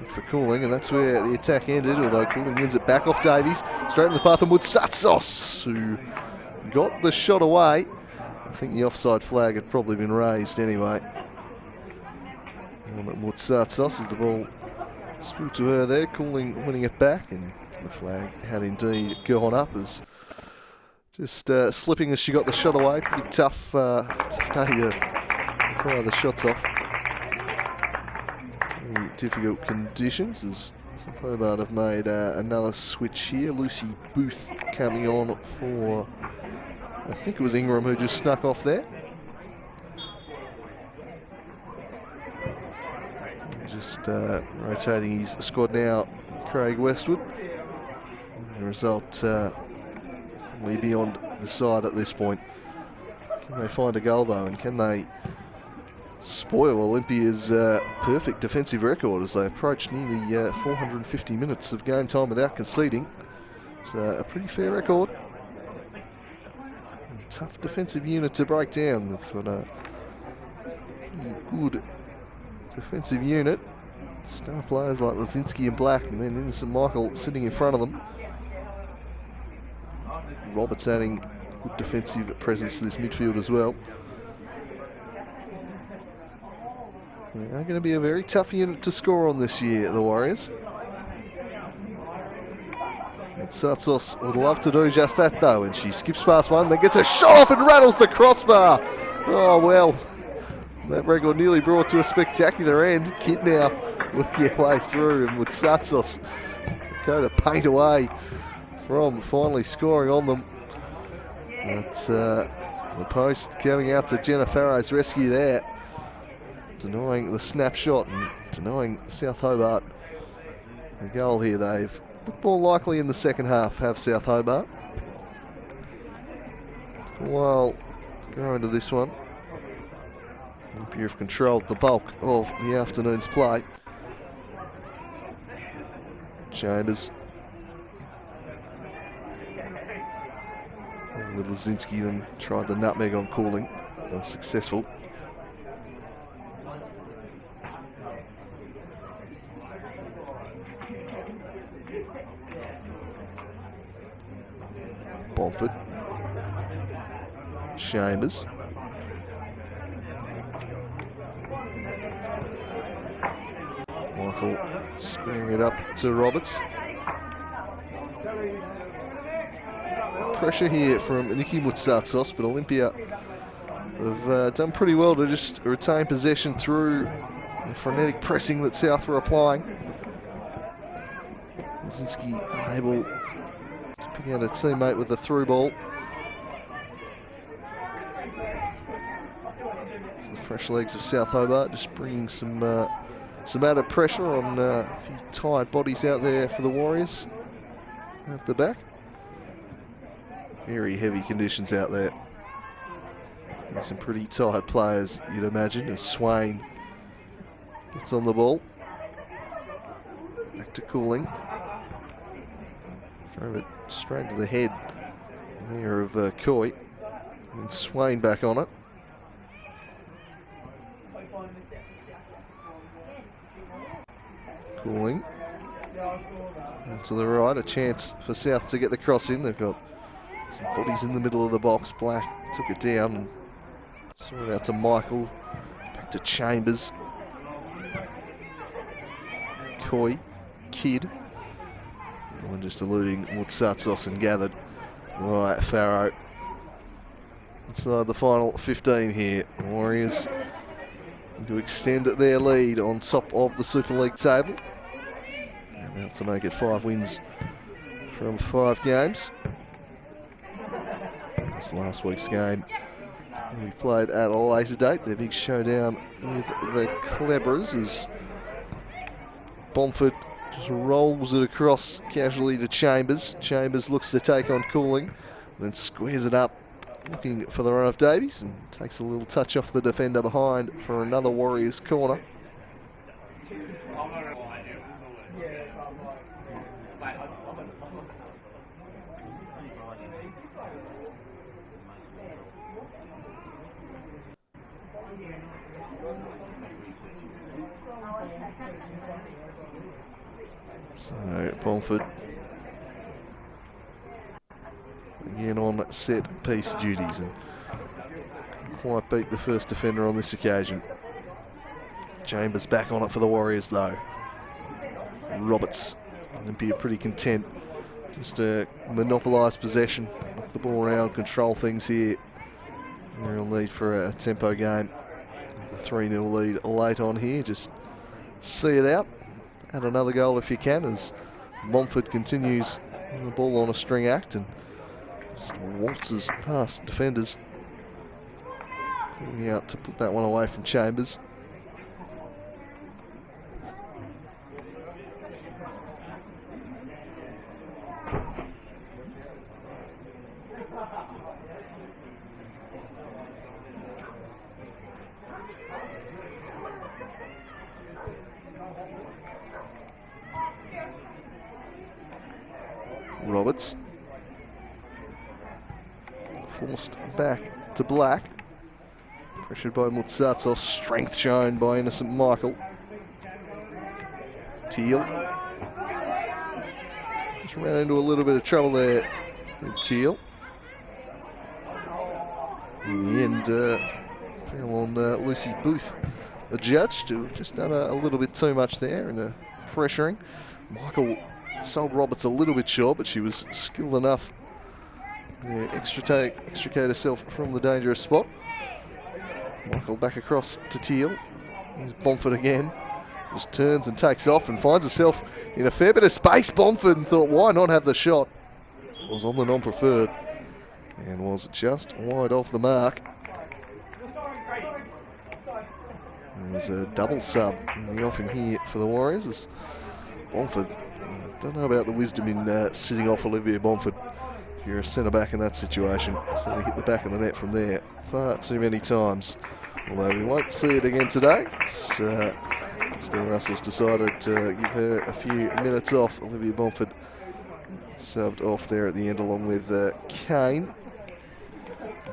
for Cooling, and that's where the attack ended, although Cooling wins it back off Davies, straight in the path of Mutsatsos, who got the shot away. I think the offside flag had probably been raised anyway. Mutsatsos as the ball spilled to her there, Cooling winning it back, and the flag had indeed gone up as just slipping as she got the shot away. Pretty tough day to fire the shots off. Very difficult conditions as Hobart have made another switch here. Lucy Booth coming on for, I think it was Ingram who just snuck off there. Just rotating his squad now, Craig Westwood. And the result way beyond the side at this point. Can they find a goal though, and can they spoil Olympia's perfect defensive record as they approach nearly 450 minutes of game time without conceding? It's a pretty fair record. A tough defensive unit to break down. They've got a good defensive unit. Star players like Lazinski and Black, and then Innocent Michael sitting in front of them. Roberts adding good defensive presence to this midfield as well. They are going to be a very tough unit to score on this year, the Warriors. And Satsos would love to do just that though, and she skips past one, then gets a shot off and rattles the crossbar. Oh well, that record nearly brought to a spectacular end. Kidd now working her way through, and with Satsos go to paint away from finally scoring on them. But the post coming out to Jenna Farrow's rescue there, denying the snapshot and denying South Hobart a goal here. They've looked more likely in the second half, have South Hobart. Took a while to go into this one. Olympia have controlled the bulk of the afternoon's play. Chambers. And with Lazinski then tried the nutmeg on Cooling, unsuccessful. Bomford. Chambers. Michael screwing it up to Roberts. Pressure here from Nikki Mutsatsos, but Olympia have done pretty well to just retain possession through the frenetic pressing that South were applying. Lazinski unable to pick out a teammate with a through ball. It's the fresh legs of South Hobart just bringing some added pressure on a few tired bodies out there for the Warriors at the back. Very heavy conditions out there. Some pretty tired players, you'd imagine, as Swain gets on the ball. Back to Cooling. Drove it straight to the head there of Coy. And then Swain back on it. Cooling. And to the right, a chance for South to get the cross in. They've got some bodies in the middle of the box. Black took it down and saw it out to Michael. Back to Chambers. Coy. Kidd. One just eluding Mutsatsos and gathered by Farrow. Inside the final 15 here. The Warriors to extend their lead on top of the Super League table. About to make it 5 wins from 5 games. This last week's game we played at a later date. Their big showdown with the Clebras is Bomford Just rolls it across casually to Chambers. Chambers looks to take on Cooling, then squares it up, looking for the run of Davies, and takes a little touch off the defender behind for another Warriors corner. So Bomford again on set piece duties and quite beat the first defender on this occasion. Chambers back on it for the Warriors though. Roberts, Olympia pretty content just to monopolise possession, knock the ball around, control things here. Real need for a tempo game. The 3-0 lead late on here, just see it out. Add another goal if you can, as Montfort continues the ball on a string act and just waltzes past defenders. Coming out to put that one away from Chambers. Roberts forced back to Black, pressured by Mutsatsos, strength shown by Innocent Michael. Teal just ran into a little bit of trouble there with Teal. In the end, fell on Lucy Booth, the judge, to have just done a little bit too much there and pressuring. Michael sold Roberts a little bit short, but she was skilled enough to extricate herself from the dangerous spot. Michael back across to Teal. Here's Bomford again. Just turns and takes off and finds herself in a fair bit of space. Bomford thought, why not have the shot? Was on the non-preferred and was just wide off the mark. There's a double sub in the offing here for the Warriors as Bomford, don't know about the wisdom in sitting off Olivia Bomford. If you're a centre-back in that situation, so to hit the back of the net from there far too many times. Although we won't see it again today. So, Steve Russell's decided to give her a few minutes off. Olivia Bomford subbed off there at the end along with Kane.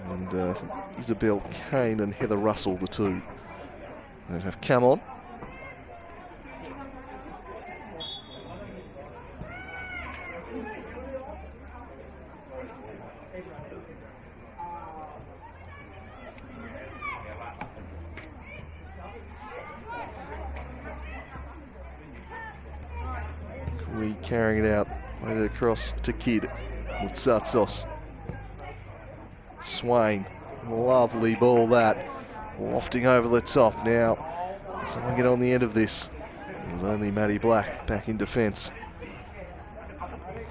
And Isabel Kane and Heather Russell, the two that have come on. We carrying it out, laid it across to Kidd. Mutsatsos. Swain, lovely ball that, lofting over the top. Now, someone get on the end of this. It was only Maddie Black back in defence.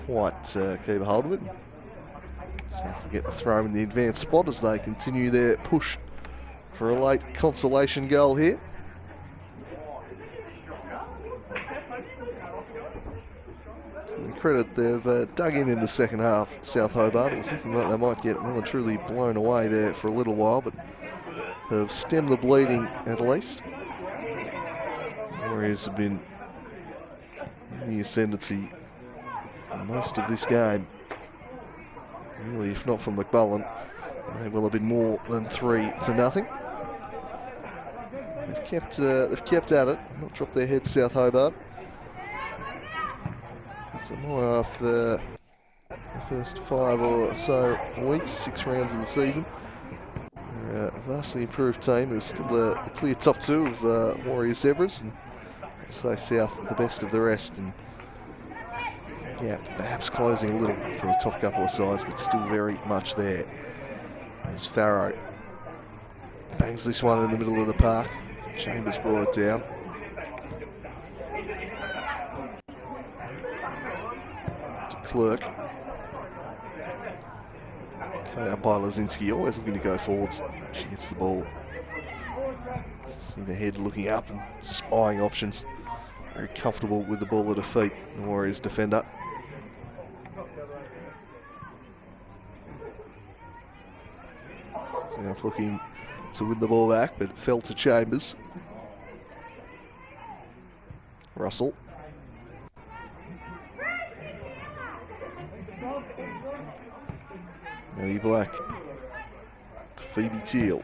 Quite keep a hold of it. South will get the throw in the advanced spot as they continue their push for a late consolation goal here. Credit, they've dug in the second half. South Hobart, it was looking like they might get well and truly blown away there for a little while, but have stemmed the bleeding at least. Warriors have been in the ascendancy most of this game. Really, if not for McMullen, they will have been more than 3-0. They've kept at it, not dropped their heads, South Hobart. So more off the first 5 or so weeks, 6 rounds of the season. They're a vastly improved team. There's still the clear top 2 of Warriors Zebras, and I'd say South the best of the rest. And yeah, perhaps closing a little to the top couple of sides, but still very much there. There's Farrow. Bangs this one in the middle of the park. Chambers brought it down. Clerk. Cut out by Lazinski, always looking to go forwards. She gets the ball. See the head looking up and spying options. very comfortable with the ball at her feet, the Warriors defender. South looking to win the ball back, but it fell to Chambers. Russell. Maddie Black to Phoebe Teal.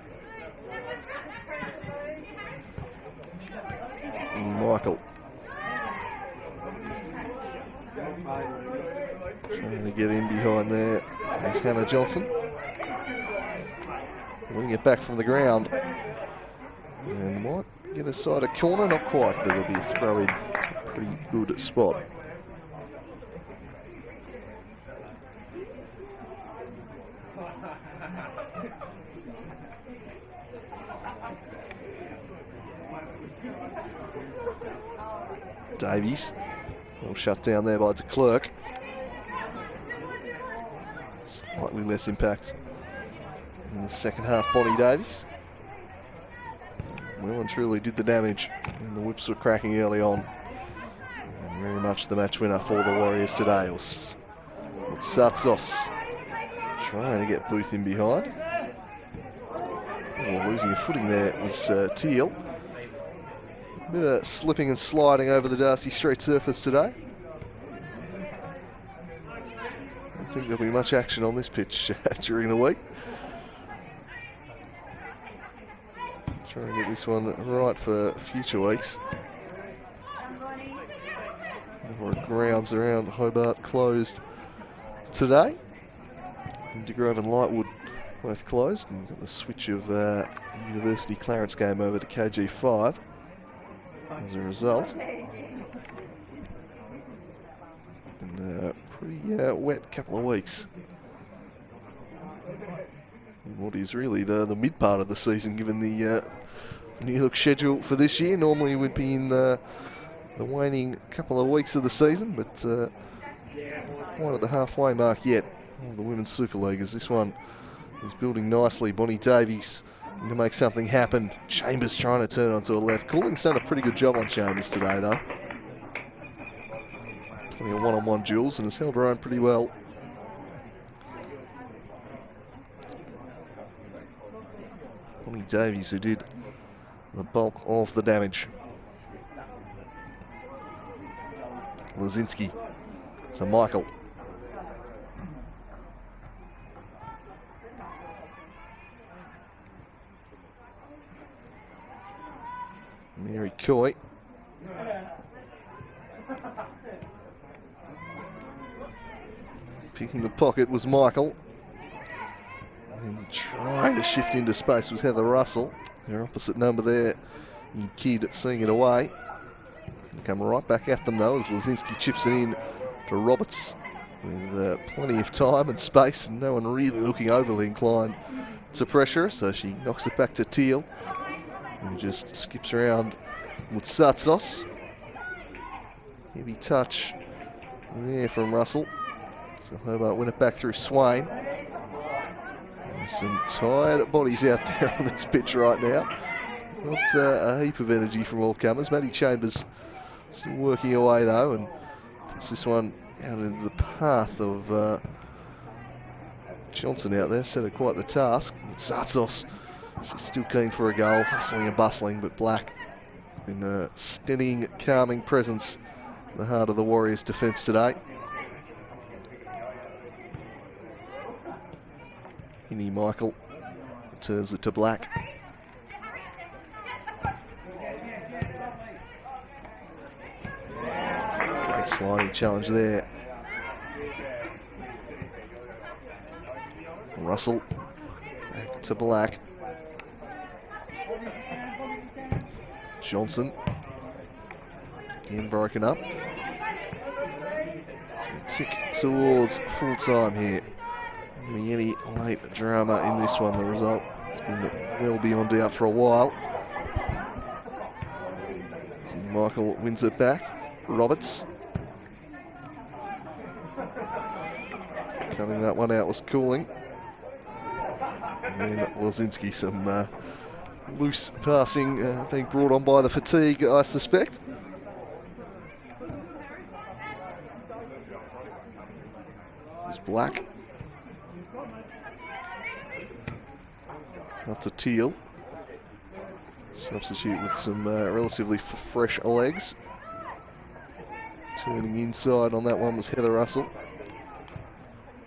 Michael. Trying to get in behind there. There's Hannah Johnson. Winning it back from the ground. And might get a side a corner, not quite, but it'll be a throw in. Pretty good spot. Davies, all shut down there by de Klerk. Slightly less impact in the second half, Bonnie Davies. Well and truly did the damage when the whips were cracking early on. And very much the match winner for the Warriors today. It's Satsos trying to get Booth in behind. Oh, losing a footing there was Teal. Bit of slipping and sliding over the Darcy Street surface today. I don't think there'll be much action on this pitch during the week. Try and get this one right for future weeks. More grounds around Hobart closed today. Digrove and Lightwood both closed, and got the switch of University Clarence game over to KG5 as a result. And pretty wet couple of weeks in what is really the mid part of the season, given the new look schedule for this year. Normally we'd be in the waning couple of weeks of the season, but quite at the halfway mark yet of the Women's Super League, as this one is building nicely. Bonnie Davies to make something happen. Chambers trying to turn onto a left. Cooling's done a pretty good job on Chambers today, though. Plenty of one-on-one duels and has held her own pretty well. Bonnie Davies, who did the bulk of the damage. Lazinski to Michael. Mary Coy. Picking the pocket was Michael. And trying to shift into space was Heather Russell. Her opposite number there in Kidd, seeing it away. Come right back at them though as Lazinski chips it in to Roberts with plenty of time and space, and no one really looking overly inclined to pressure, so she knocks it back to Teal, who just skips around with Satsos. Heavy touch there from Russell. So Hobart win it back through Swain. And there's some tired bodies out there on this pitch right now. Not a heap of energy from all comers. Maddie Chambers still working away though, and puts this one out into the path of Johnson out there. Set her quite the task. Satsos, she's still keen for a goal, hustling and bustling, but Black in a steadying, calming presence in the heart of the Warriors' defence today. Hinnie Michael turns it to Black. Great sliding challenge there. Russell back to Black. Johnson again broken up. So we tick towards full time here. Not be any late drama in this one. The result has been well beyond doubt for a while. See, Michael wins it back. Roberts. Cutting that one out was Cooling. And then Lazinski, some loose passing being brought on by the fatigue, I suspect. black. Up to teal. Substitute with some relatively fresh legs. Turning inside on that one was Heather Russell.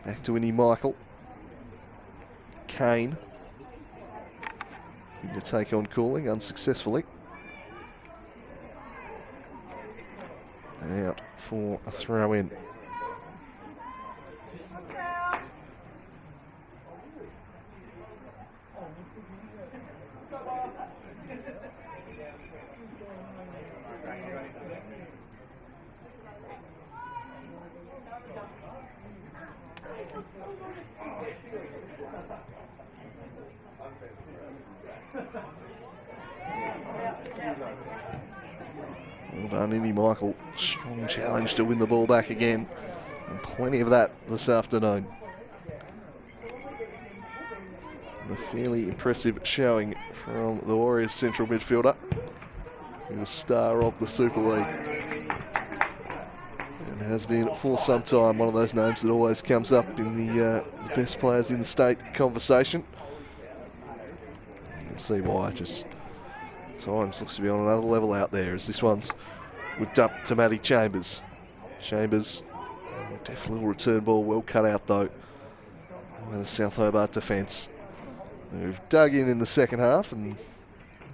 Back to Winnie Michael. Kane. To take on Calling unsuccessfully. And out for a throw in. Well done, Indy Michael. Strong challenge to win the ball back again. And plenty of that this afternoon. The fairly impressive showing from the Warriors central midfielder, who was star of the Super League. And has been for some time one of those names that always comes up in the best players in the state conversation. You can see why, just times looks to be on another level out there as this one's whipped up to Maddie Chambers. Chambers, definitely will return ball, well cut out though by the South Hobart defence. We've dug in the second half and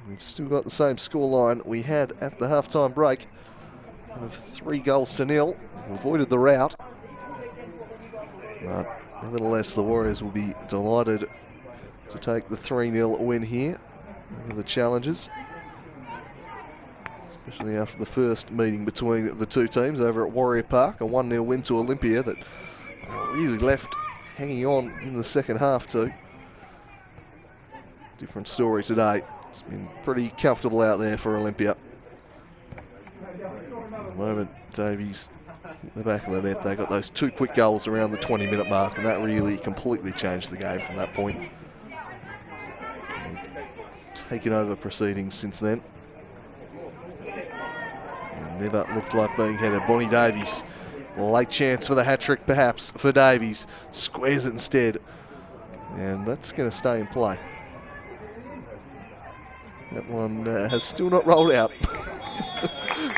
we've still got the same scoreline we had at the half-time break of 3-0. We avoided the rout, but nevertheless the Warriors will be delighted to take the 3-0 win here over the challengers, especially after the first meeting between the two teams over at Warrior Park, a 1-0 win to Olympia that really left hanging on in the second half too. Different story today. It's been pretty comfortable out there for Olympia. At the moment, Davies hit the back of the net. They got those 2 quick goals around the 20-minute mark, and that really completely changed the game from that point. Taken over proceedings since then. And never looked like being headed. Bonnie Davies, late chance for the hat-trick perhaps for Davies. Squares it instead. And that's going to stay in play. That one has still not rolled out.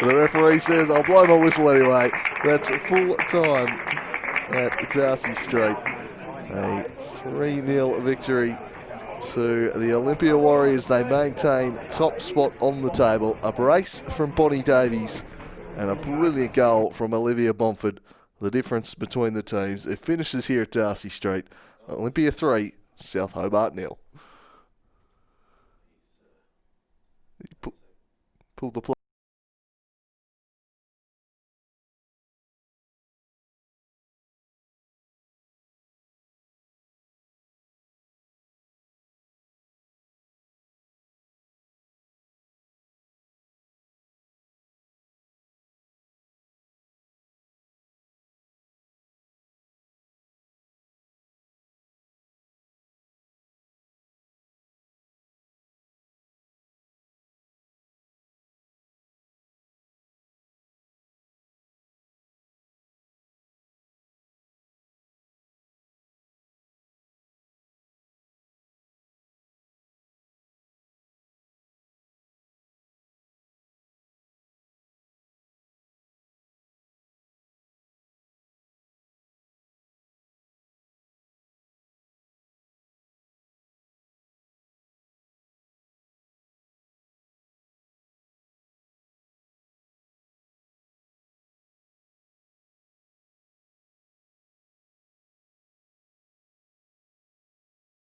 The referee says, I'll blow my whistle anyway. That's full time at Darcy St. A 3-0 victory to the Olympia Warriors. They maintain top spot on the table. A brace from Bonnie Davies and a brilliant goal from Olivia Bomford. The difference between the teams. It finishes here at Darcy St. Olympia 3, South Hobart 0. Pulled the plug.